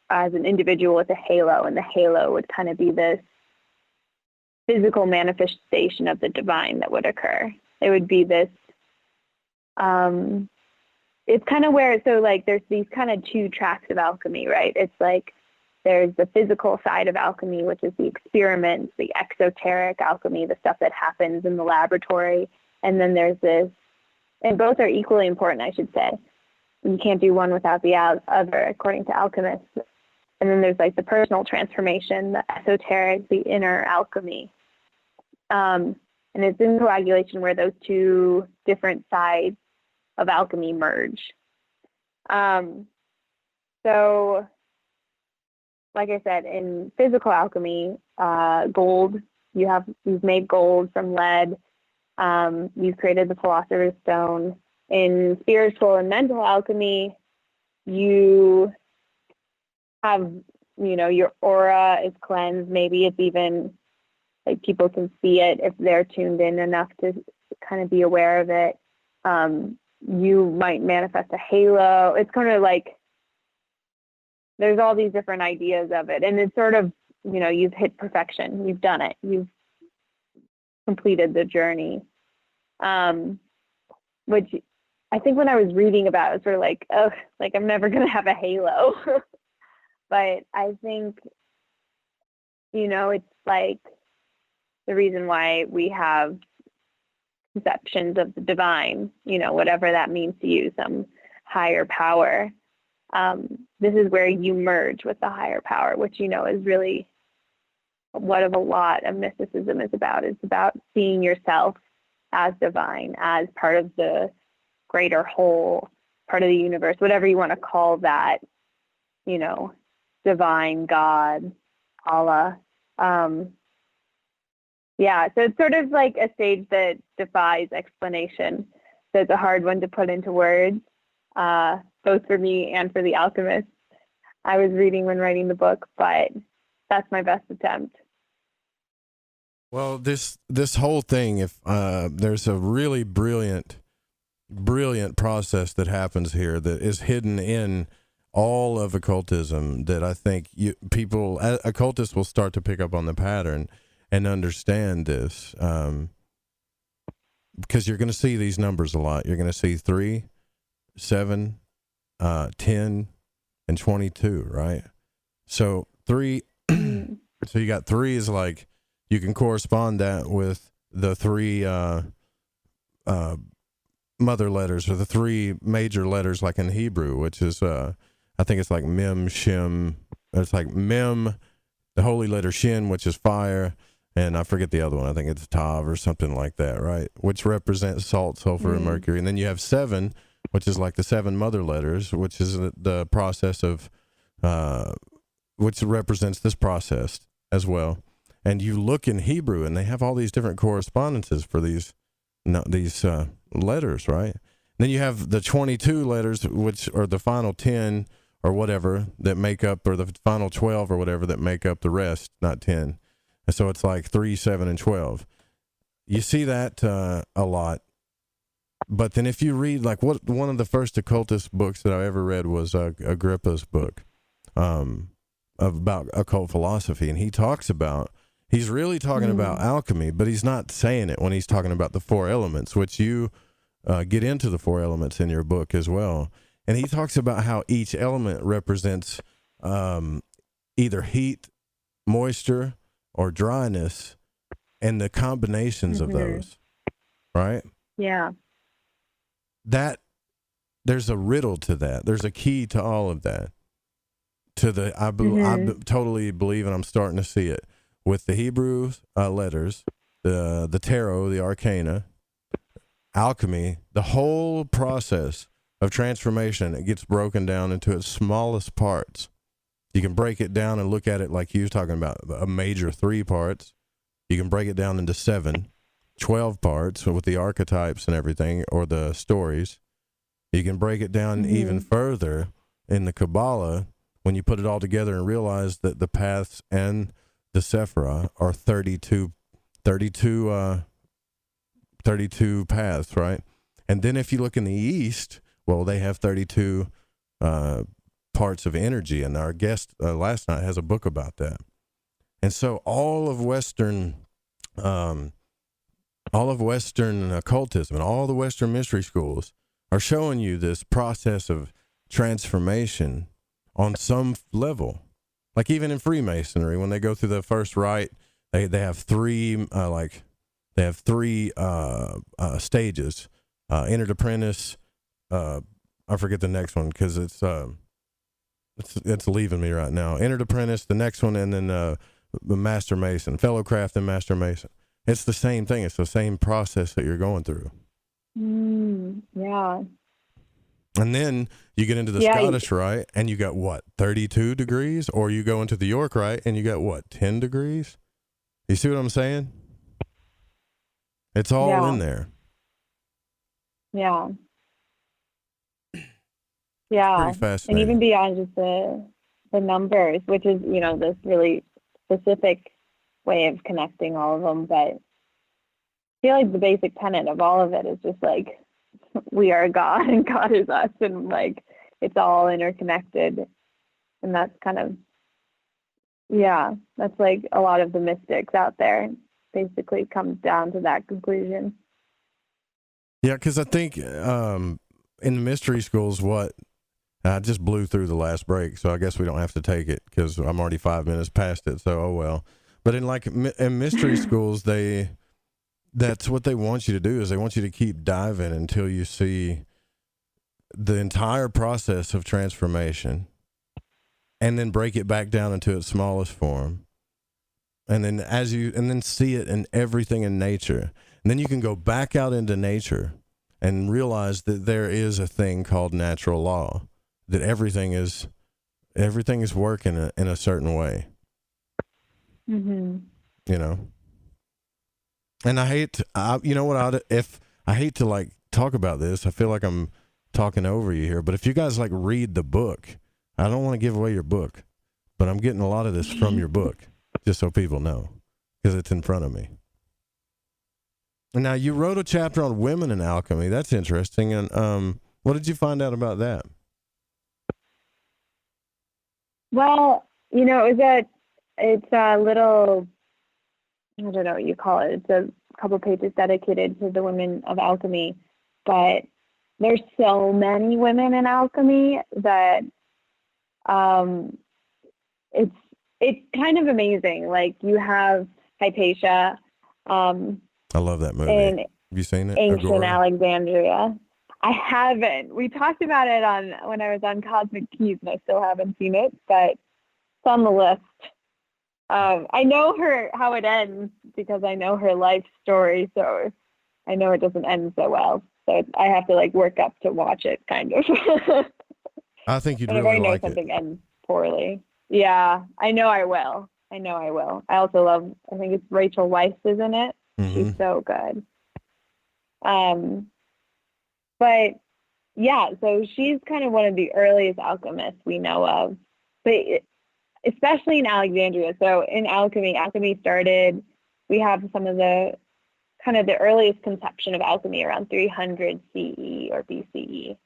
as an individual with a halo, and the halo would kind of be this physical manifestation of the divine that would occur. It would be this, it's kind of where, so like there's these kind of two tracks of alchemy, right? It's like there's the physical side of alchemy, which is the experiments, the exoteric alchemy, the stuff that happens in the laboratory. And then there's this, and both are equally important, I should say. You can't do one without the other, according to alchemists. And then there's like the personal transformation, the esoteric, the inner alchemy. And it's in coagulation where those two different sides of alchemy merge. So, like I said, in physical alchemy, gold, you've made gold from lead. You've created the Philosopher's Stone. In spiritual and mental alchemy, you have, your aura is cleansed. Maybe it's even like people can see it if they're tuned in enough to kind of be aware of it. You might manifest a halo. It's kind of like there's all these different ideas of it. And it's sort of, you've hit perfection. You've done it. You've completed the journey. Which I think when I was reading about it, it was sort of like, oh, like I'm never going to have a halo. But I think, it's like the reason why we have conceptions of the divine, whatever that means to you, some higher power. This is where you merge with the higher power, which, is really what a lot of mysticism is about. It's about seeing yourself as divine, as part of the greater whole, part of the universe, whatever you want to call that, divine, God, Allah. Yeah, so it's sort of like a stage that defies explanation. So it's a hard one to put into words, both for me and for the alchemist. I was reading when writing the book, but that's my best attempt. Well, this whole thing, if there's a really brilliant process that happens here that is hidden in all of occultism that I think occultists will start to pick up on the pattern and understand this, because you're going to see these numbers a lot. You're going to see 3, 7, 10, and 22, right? So 3, so you got 3 is like, you can correspond that with the 3 mother letters, or the 3 major letters, like in Hebrew, which is, I think it's like Mem, Shem. It's like Mem, the holy letter Shin, which is fire, and I forget the other one. I think it's Tav or something like that, right? Which represents salt, sulfur, and mercury. And then you have 7, which is like the 7 mother letters, which is the process of, which represents this process as well. And you look in Hebrew, and they have all these different correspondences for these letters, right? Then you have the 22 letters, which are the final 10 or whatever that make up, or the final 12 or whatever that make up the rest, not 10. And so it's like 3, 7, and 12. You see that a lot. But then if you read, like, one of the first occultist books that I ever read was Agrippa's book about occult philosophy, and he's really talking about alchemy, but he's not saying it when he's talking about the 4 elements, which you get into the 4 elements in your book as well. And he talks about how each element represents either heat, moisture, or dryness, and the combinations of those, right? Yeah. There's a riddle to that. There's a key to all of that. I totally believe, and I'm starting to see it, with the Hebrew letters, the tarot, the arcana, alchemy, the whole process of transformation, it gets broken down into its smallest parts. You can break it down and look at it like you were talking about, a major 3 parts. You can break it down into 7, 12 parts with the archetypes and everything, or the stories. You can break it down even further in the Kabbalah when you put it all together and realize that the paths and the Sephirah are 32 paths, right? And then if you look in the East, well, they have 32 parts of energy, and our guest last night has a book about that. And so all of Western occultism and all the Western mystery schools are showing you this process of transformation on some level. Like even in Freemasonry, when they go through the first rite, they have 3 stages. Entered apprentice. I forget the next one because it's leaving me right now. Entered apprentice, the next one, and then the master mason, fellow craft, and master mason. It's the same thing. It's the same process that you're going through. Yeah. And then you get into the Scottish Rite, and you got what, 32 degrees? Or you go into the York Rite, and you got what, 10 degrees? You see what I'm saying? It's all in there. Yeah. Yeah. Pretty fascinating. And even beyond just the numbers, which is, this really specific way of connecting all of them. But I feel like the basic tenet of all of it is just like, we are God and God is us, and like it's all interconnected. And that's kind of, that's like a lot of the mystics out there basically comes down to that conclusion. Yeah, because I think in the mystery schools, I just blew through the last break, so I guess we don't have to take it because I'm already 5 minutes past it, so oh well. But in mystery schools, that's what they want you to do, is they want you to keep diving until you see the entire process of transformation, and then break it back down into its smallest form, and then see it in everything in nature. And then you can go back out into nature and realize that there is a thing called natural law, that everything is working in a certain way. Mm-hmm. And I hate to like talk about this. I feel like I'm talking over you here, but if you guys like read the book, I don't want to give away your book, but I'm getting a lot of this from your book, just so people know, because it's in front of me. Now, you wrote a chapter on women in alchemy. That's interesting. And what did you find out about that? Well, it's a little, I don't know what you call it. It's a couple pages dedicated to the women of alchemy. But there's so many women in alchemy that it's kind of amazing. Like, you have Hypatia. I love that movie. Have you seen it? Ancient Agora? Alexandria. I haven't. We talked about it when I was on Cosmic Keys, and I still haven't seen it, but it's on the list. I know how it ends because I know her life story, so I know it doesn't end so well. So I have to like work up to watch it, kind of. I think you'd Whenever really I know like something ends poorly. Yeah, I know I will. I also love, I think it's Rachel Weisz is in it. Mm-hmm. She's so good. But yeah, so she's kind of one of the earliest alchemists we know of, but especially in Alexandria. So in alchemy started, we have some of the kind of the earliest conception of alchemy around 300 CE or BCE.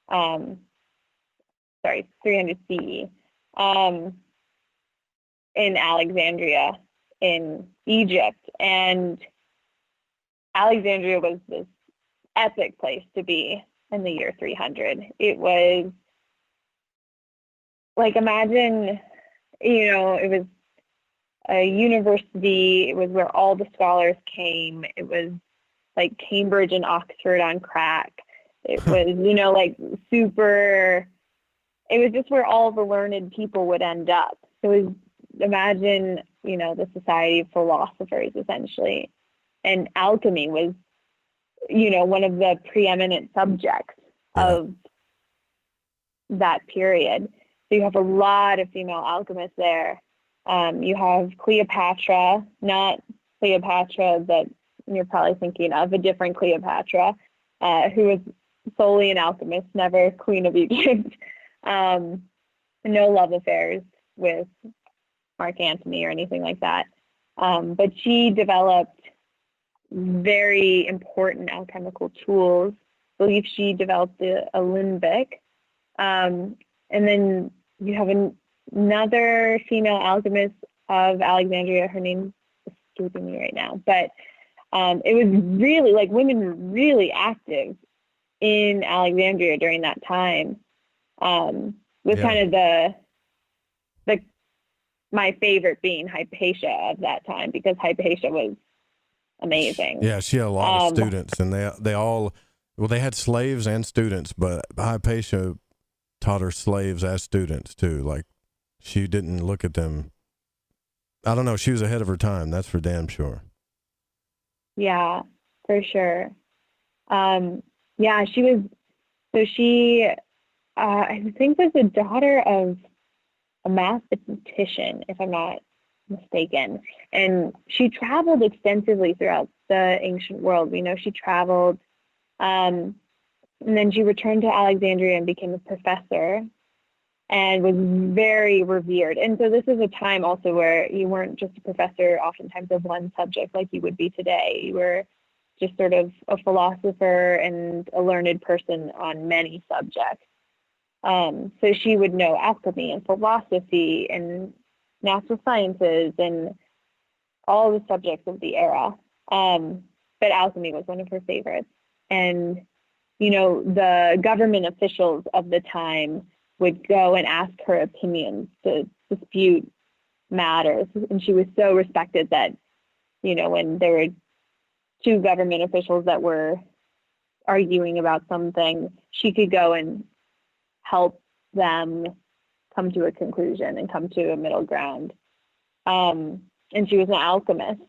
300 CE. In Alexandria in Egypt. And Alexandria was this epic place to be in the year 300. It was like, imagine, it was a university. It was where all the scholars came. It was like Cambridge and Oxford on crack. It was, like super, it was just where all the learned people would end up. So it was, imagine, the society of philosophers, essentially. And alchemy was one of the preeminent subjects of that period. So you have a lot of female alchemists there. You have Cleopatra, not Cleopatra that you're probably thinking of, a different Cleopatra, who was solely an alchemist, never Queen of Egypt. No love affairs with Mark Antony or anything like that. But she developed very important alchemical tools. I believe she developed the alembic. And then you have another female alchemist of Alexandria. Her name's escaping me right now. But it was really, like, women were really active in Alexandria during that time. With kind of the my favorite being Hypatia of that time, because Hypatia was amazing. Yeah, she had a lot of students, and they had slaves and students, but Hypatia taught her slaves as students too. Like, she didn't look at them. I don't know. She was ahead of her time. That's for damn sure. Yeah, for sure. Yeah, she was. So she, I think, was the daughter of a mathematician, if I'm not mistaken. And she traveled extensively throughout the ancient world. We know she traveled, and then she returned to Alexandria and became a professor and was very revered. And so this is a time also where you weren't just a professor oftentimes of one subject like you would be today. You were just sort of a philosopher and a learned person on many subjects. So she would know alchemy and philosophy and natural sciences and all the subjects of the era. But alchemy was one of her favorites. And, the government officials of the time would go and ask her opinions to dispute matters. And she was so respected that, when there were two government officials that were arguing about something, she could go and help them come to a conclusion and come to a middle ground. And she was an alchemist.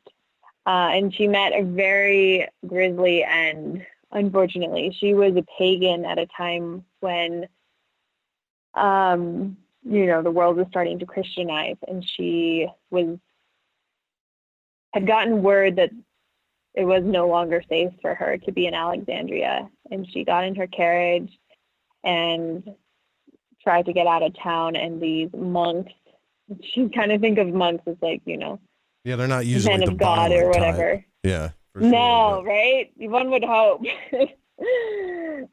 And she met a very grisly end. Unfortunately, she was a pagan at a time when, the world was starting to Christianize, and she had gotten word that it was no longer safe for her to be in Alexandria. And she got in her carriage and tried to get out of town, and these monks, you kind of think of monks as like, yeah, they're not usually men of God or whatever. Type. Yeah. No, right? One would hope.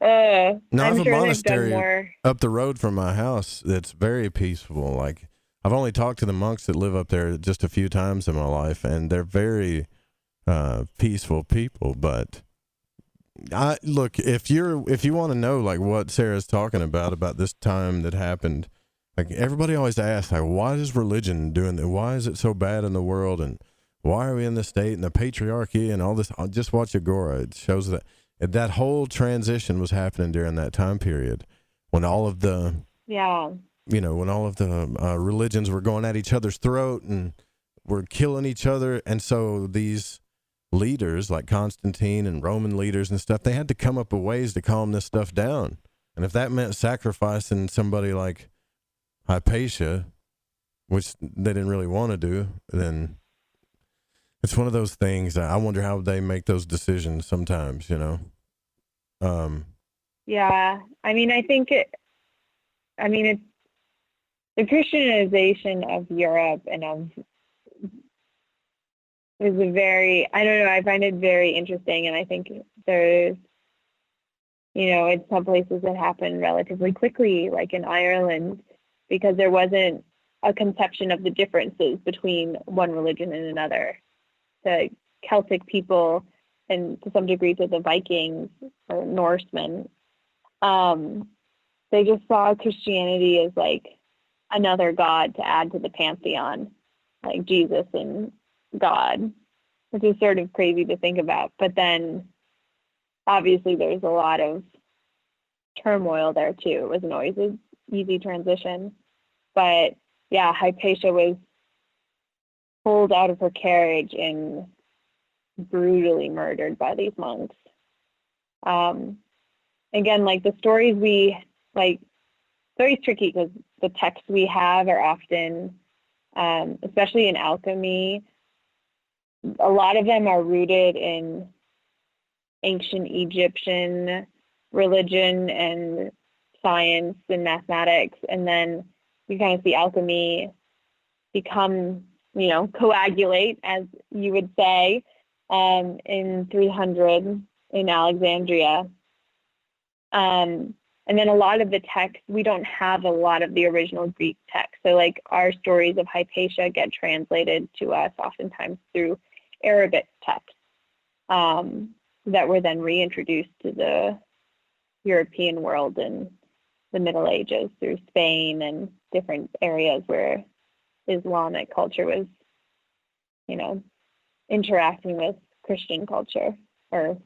I have I'm sure a monastery up the road from my house that's very peaceful. Like, I've only talked to the monks that live up there just a few times in my life, and they're very peaceful people. But look, if you want to know like what Sarah's talking about this time that happened, like, everybody always asks, like, why is religion doing that? Why is it so bad in the world? And why are we in this state and the patriarchy and all this? Just watch Agora. It shows that whole transition was happening during that time period when all of the, when all of the religions were going at each other's throat and were killing each other. And so these leaders like Constantine and Roman leaders and stuff, they had to come up with ways to calm this stuff down. And if that meant sacrificing somebody like Hypatia, which they didn't really want to do, then it's one of those things. I wonder how they make those decisions sometimes, Yeah. I think it's the Christianization of Europe and is I find it very interesting. And I think there's, in some places that happened relatively quickly, like in Ireland, because there wasn't a conception of the differences between one religion and another. The Celtic people, and to some degree to the Vikings or Norsemen, they just saw Christianity as like another god to add to the pantheon, like Jesus and God, which is sort of crazy to think about. But then obviously there's a lot of turmoil there too. It wasn't always an easy transition. But yeah, Hypatia was pulled out of her carriage and brutally murdered by these monks. Again, like the stories it's always tricky because the texts we have are often, especially in alchemy, a lot of them are rooted in ancient Egyptian religion and science and mathematics. And then you kind of see alchemy become, coagulate, as you would say, in 300 in Alexandria. And then a lot of the texts, we don't have a lot of the original Greek text. So like our stories of Hypatia get translated to us oftentimes through Arabic texts that were then reintroduced to the European world in the Middle Ages through Spain and different areas where Islamic culture was, interacting with Christian culture or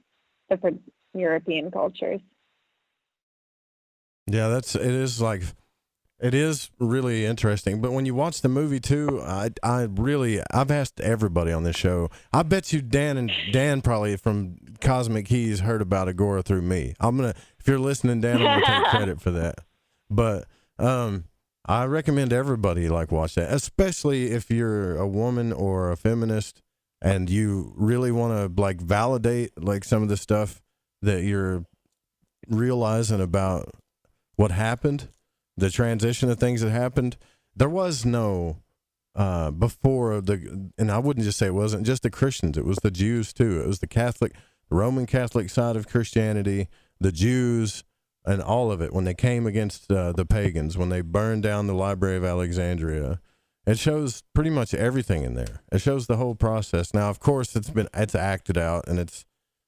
different European cultures. Yeah, it is really interesting. But when you watch the movie too, I've asked everybody on this show. I bet you Dan probably from Cosmic Keys heard about Agora through me. If you're listening, Dan, I'm gonna take credit for that. But I recommend everybody watch that, especially if you're a woman or a feminist and you really want to validate some of the stuff that you're realizing about what happened, the transition of things that happened. There was no before and I wouldn't just say it wasn't just the Christians, it was the Jews too. It was the Roman Catholic side of Christianity, the Jews, and all of it when they came against the pagans, when they burned down the Library of Alexandria. It shows pretty much everything in there. It shows the whole process. Now, of course, it's acted out, and it's,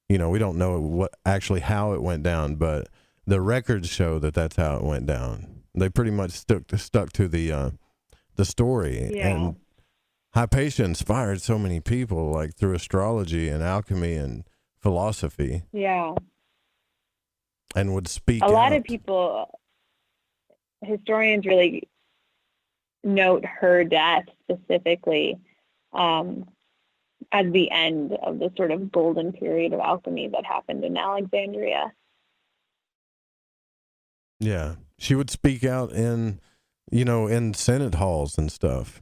we don't know how it went down, but the records show that that's how it went down. They pretty much stuck to the story. Yeah. And Hypatia inspired so many people, through astrology and alchemy and philosophy. Yeah. And would speak a out. lot of people, historians really note her death specifically as the end of the sort of golden period of alchemy that happened in Alexandria. Yeah, she would speak out in Senate halls and stuff.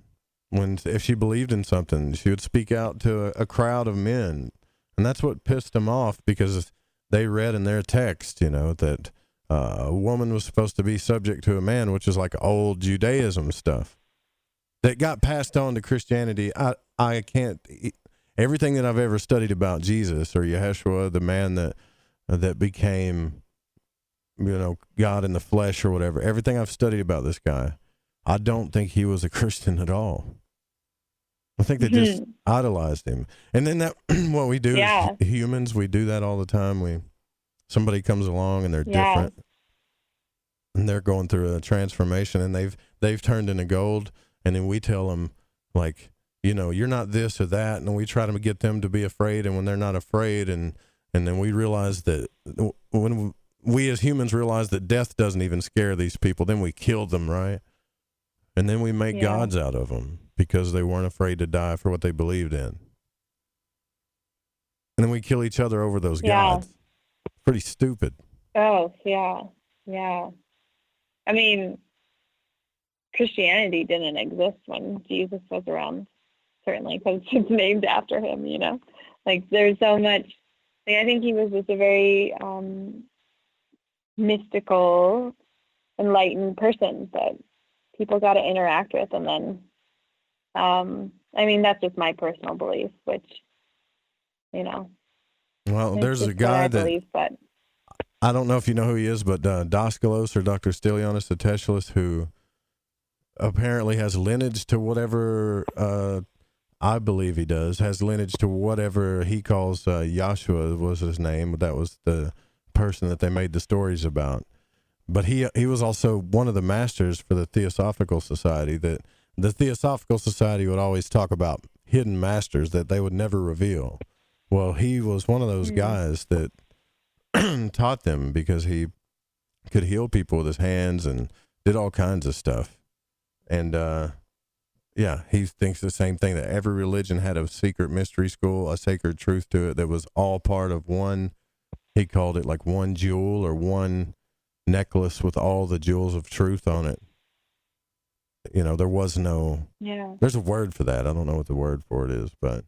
If she believed in something, she would speak out to a crowd of men, and that's what pissed them off, because they read in their text, that a woman was supposed to be subject to a man, which is old Judaism stuff that got passed on to Christianity. I can't. Everything that I've ever studied about Jesus or Yeshua, the man that became, God in the flesh or whatever, everything I've studied about this guy, I don't think he was a Christian at all. I think they just idolized him. And then what we do as humans, we do that all the time. Somebody comes along and they're different, and they're going through a transformation, and they've turned into gold, and then we tell them you're not this or that, and we try to get them to be afraid, and when they're not afraid, and then we realize that when we as humans realize that death doesn't even scare these people, then we kill them, right? And then we make gods out of them because they weren't afraid to die for what they believed in. And then we kill each other over those gods. Pretty stupid. Oh, yeah. Yeah. I mean, Christianity didn't exist when Jesus was around, certainly, because it's named after him, There's so much. I think he was just a very mystical, enlightened person that people got to interact with. And then, that's just my personal belief, which, Well, there's a guy that I don't know if you know who he is, but Daskalos or Dr. Stylianos Ateshlis, who apparently has lineage to whatever I believe he does, has lineage to whatever he calls Yahshua was his name. That was the person that they made the stories about. But he was also one of the masters for the Theosophical Society. That the Theosophical Society would always talk about hidden masters that they would never reveal. Well, he was one of those guys that taught them, because he could heal people with his hands and did all kinds of stuff. And he thinks the same thing, that every religion had a secret mystery school, a sacred truth to it that was all part of one he called it like one jewel or one necklace with all the jewels of truth on it. You know, there was no, there's a word for that. I don't know what the word for it is, but.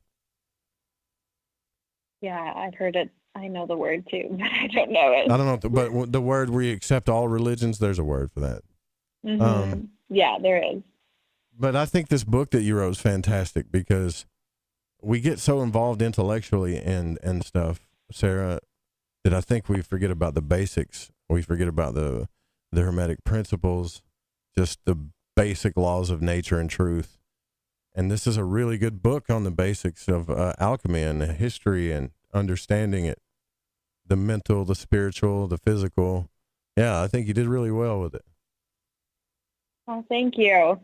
Yeah, I've heard it. I know the word too, but I don't know it. I don't know, but the word we accept all religions, there's a word for that. Mm-hmm. Yeah, there is. But I think this book that you wrote is fantastic because we get so involved intellectually and stuff, Sarah, that I think we forget about the basics. We forget about the Hermetic principles, just the basic laws of nature and truth. And this is a really good book on the basics of alchemy and the history and understanding it, the mental, the spiritual, the physical. Yeah, I think you did really well with it. Oh, thank you.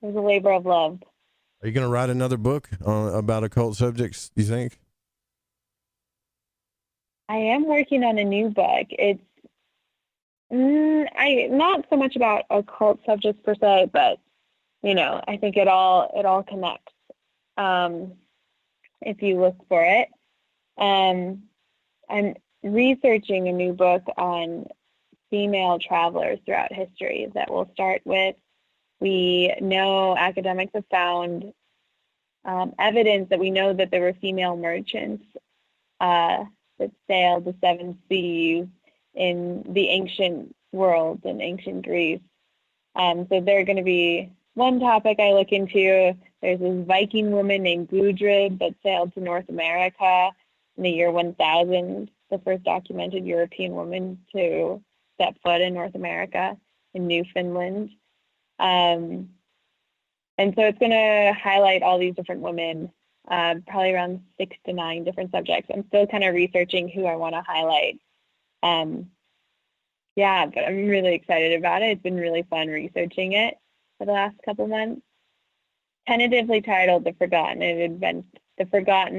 It was a labor of love. Are you going to write another book about occult subjects, you think? I am working on a new book. It's not so much about occult subjects per se, but you know, I think it all connects if you look for it. I'm researching a new book on female travelers throughout history that will start with, we know academics have found evidence that we know that there were female merchants that sailed the seven seas in the ancient world in ancient Greece. So they're going to be one topic I look into. There's this Viking woman named Gudrid that sailed to North America in the year 1000, the first documented European woman to step foot in North America in Newfoundland. And so it's going to highlight all these different women, probably around 6 to 9 different subjects. I'm still kind of researching who I want to highlight. Yeah, but I'm really excited about it. It's been really fun researching it for the last couple months. Tentatively titled The Forgotten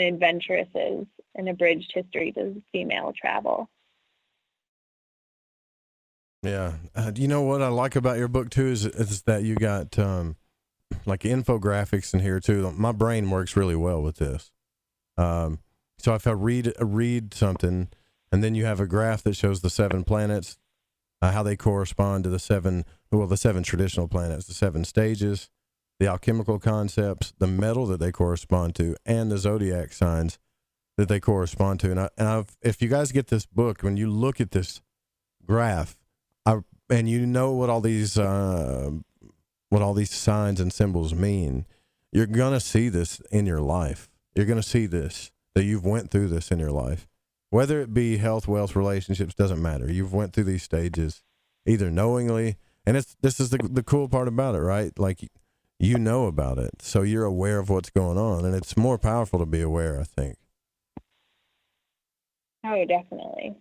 Adventuresses, an Abridged History to Female Travel. Yeah. You know what I like about your book too is that you got like infographics in here too. My brain works really well with this. So if I read something and then you have a graph that shows the 7 planets, how they correspond to the 7 traditional planets, the 7 stages, the alchemical concepts, the metal that they correspond to, and the zodiac signs that they correspond to. And if you guys get this book, when you look at this graph, and you know what all these signs and symbols mean, you're gonna see this in your life. You're gonna see this, that you've went through this in your life, whether it be health, wealth, relationships, doesn't matter. You've went through these stages either knowingly, and this is the cool part about it, right? Like you know about it, so you're aware of what's going on, and it's more powerful to be aware, I think. Oh, definitely.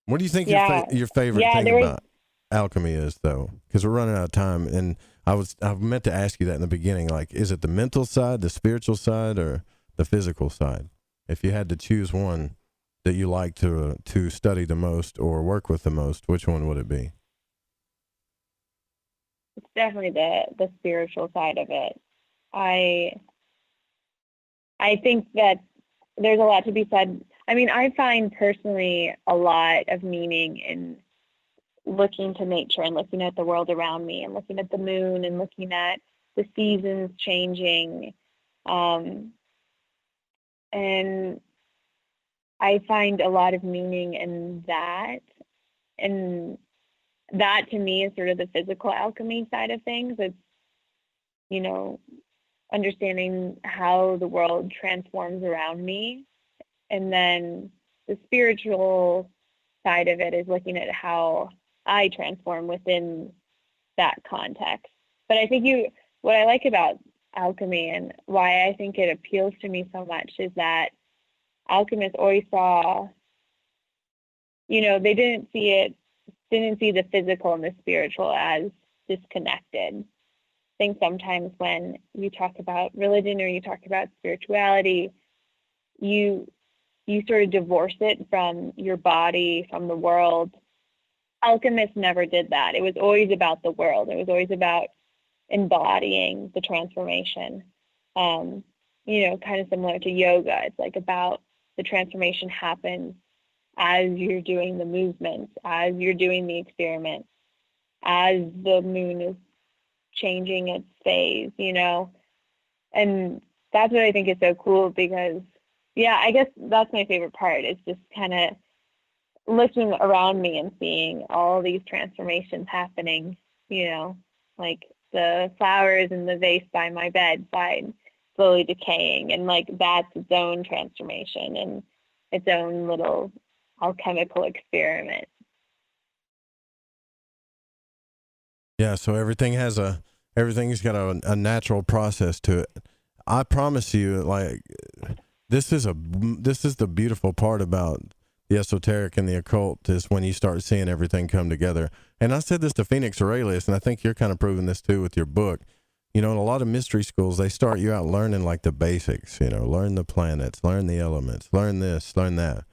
What do you think your favorite thing about alchemy is, though? Because we're running out of time, and I meant to ask you that in the beginning. Like, is it the mental side, the spiritual side, or the physical side? If you had to choose one that you like to study the most or work with the most, which one would it be? It's definitely the spiritual side of it. I think that there's a lot to be said. I mean, I find personally a lot of meaning in looking to nature and looking at the world around me and looking at the moon and looking at the seasons changing. And I find a lot of meaning in that. And that to me is sort of the physical alchemy side of things. It's, you know, understanding how the world transforms around me. And then the spiritual side of it is looking at how I transform within that context. But I think what I like about alchemy and why I think it appeals to me so much is that alchemists always saw, you know, they didn't see the physical and the spiritual as disconnected. I think sometimes when you talk about religion or you talk about spirituality, you sort of divorce it from your body, from the world. Alchemists never did that. It was always about the world. It was always about embodying the transformation. You know, kind of similar to yoga. It's like about the transformation happens as you're doing the movements, as you're doing the experiments, as the moon is changing its phase, you know? And that's what I think is so cool because, yeah, I guess that's my favorite part. It's just kind of looking around me and seeing all these transformations happening, you know, like the flowers in the vase by my bedside slowly decaying, and like that's its own transformation and its own little alchemical experiment. Yeah, so everything's got a natural process to it. I promise you, like, this is the beautiful part about the esoteric and the occult, is when you start seeing everything come together. And I said this to Phoenix Aurelius, and I think you're kind of proving this too with your book. You know, in a lot of mystery schools, they start you out learning like the basics, you know, learn the planets, learn the elements, learn this, learn that.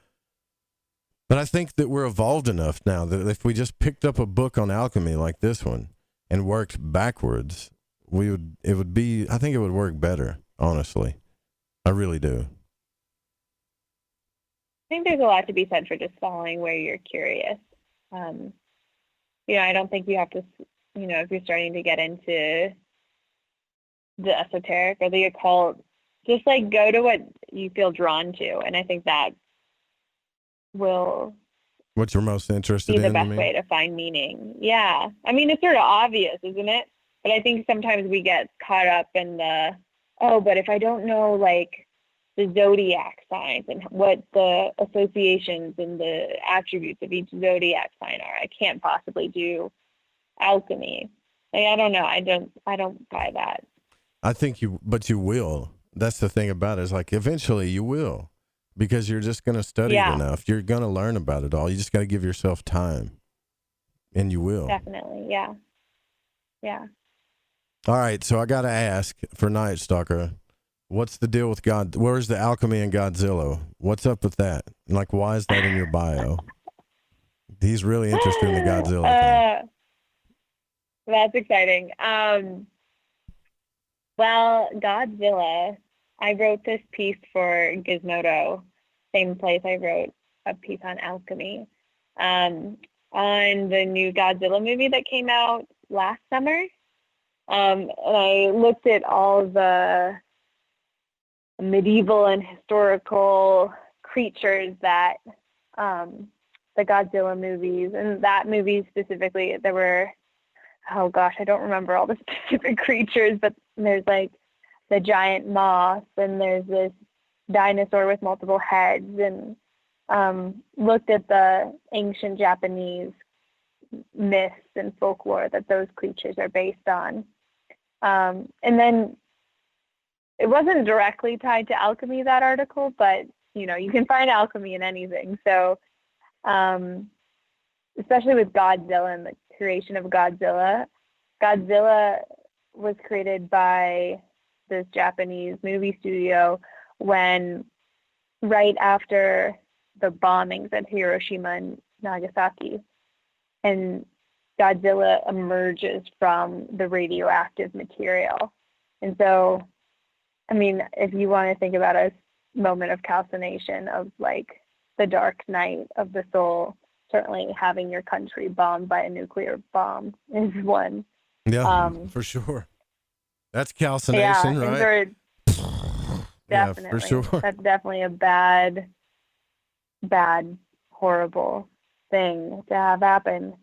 But I think that we're evolved enough now that if we just picked up a book on alchemy like this one and worked backwards, I think it would work better, honestly. I really do. I think there's a lot to be said for just following where you're curious. You know, I don't think you have to, you know, if you're starting to get into the esoteric or the occult, just like go to what you feel drawn to. And I think that will what you're most interested be in, the best way to find meaning. Yeah. I mean, it's sort of obvious, isn't it? But I think sometimes we get caught up in but if I don't know, like, the zodiac signs and what the associations and the attributes of each zodiac sign are, I can't possibly do alchemy. Like, I don't know. I don't buy that. I think you will. That's the thing about it, is like eventually you will, because you're just going to study it enough. You're going to learn about it all. You just got to give yourself time, and you will. Definitely. Yeah. Yeah. All right. So I got to ask for Night Stalker, what's the deal with God? Where's the alchemy in Godzilla? What's up with that? Like, why is that in your bio? He's really interested in the Godzilla thing. That's exciting. Well, Godzilla, I wrote this piece for Gizmodo, same place I wrote a piece on alchemy, on the new Godzilla movie that came out last summer. And I looked at all the medieval and historical creatures that the Godzilla movies, and that movie specifically, there were, oh gosh, I don't remember all the specific creatures, but there's like the giant moth, and there's this dinosaur with multiple heads, and looked at the ancient Japanese myths and folklore that those creatures are based on. And then it wasn't directly tied to alchemy, that article, but, you know, you can find alchemy in anything. So, especially with Godzilla and the creation of Godzilla. Godzilla was created by this Japanese movie studio right after the bombings at Hiroshima and Nagasaki. And Godzilla emerges from the radioactive material. And so, I mean, if you want to think about a moment of calcination, of like the dark night of the soul, certainly having your country bombed by a nuclear bomb is one. Yeah, for sure. That's calcination, right? Definitely. Yeah, for sure. That's definitely a bad, horrible thing to have happen.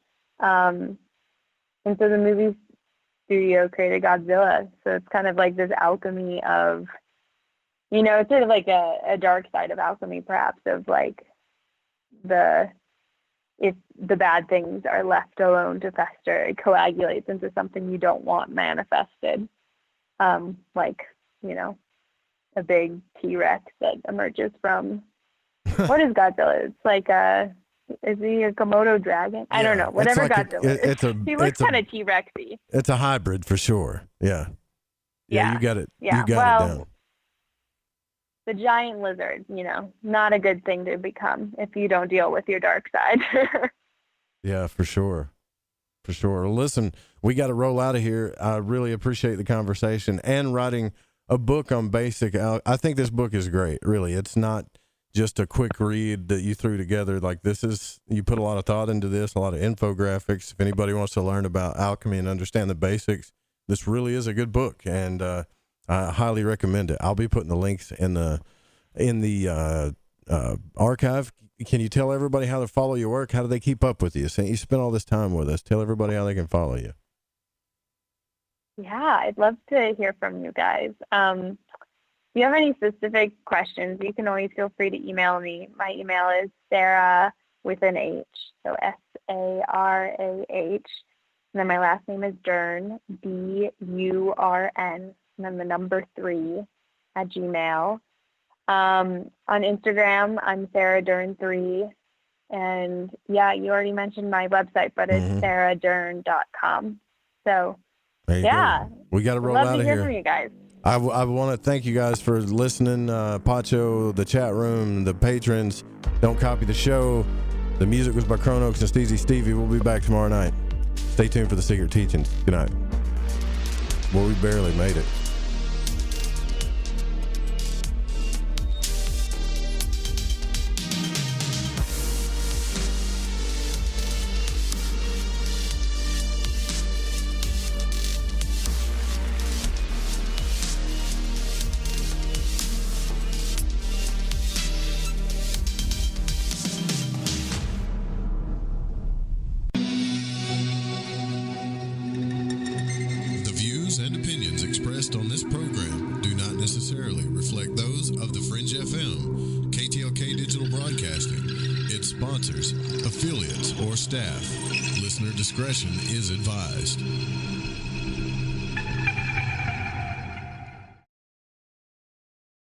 And so the movie studio created Godzilla. So it's kind of like this alchemy of, you know, it's sort of like a dark side of alchemy, perhaps, of like if the bad things are left alone to fester, it coagulates into something you don't want manifested. Like, you know, a big T-Rex that emerges from, what is Godzilla? It's like is he a Komodo dragon? I don't know. Whatever like Godzilla is. He looks kind of T-Rexy. It's a hybrid for sure. Yeah. Yeah, you got it. Yeah. You got it down. The giant lizard, you know, not a good thing to become if you don't deal with your dark side. Yeah, for sure. For sure. Well, listen, we got to roll out of here. I really appreciate the conversation and writing a book on basic. I think this book is great. Really, it's not just a quick read that you threw together. Like, you put a lot of thought into this, a lot of infographics. If anybody wants to learn about alchemy and understand the basics, this really is a good book, and I highly recommend it. I'll be putting the links in the archive. Can you tell everybody how to follow your work? How do they keep up with you? Since you spent all this time with us, tell everybody how they can follow you. Yeah, I'd love to hear from you guys. If you have any specific questions, you can always feel free to email me. My email is Sarah with an H, so Sarah, and then my last name is Dern, Durn, and then the number 3 at Gmail. On Instagram, I'm Sarah Dern 3, and yeah, you already mentioned my website, but it's sarahDurn.com. So yeah, we got to roll out of here. Love to hear from you guys. I want to thank you guys for listening. Pacho, the chat room, the patrons. Don't copy the show. The music was by Chronox and Steezy Stevie. We'll be back tomorrow night. Stay tuned for the Secret Teachings. Good night. Well, we barely made it. On this program do not necessarily reflect those of the Fringe FM, KTLK Digital Broadcasting, its sponsors, affiliates, or staff. Listener discretion is advised.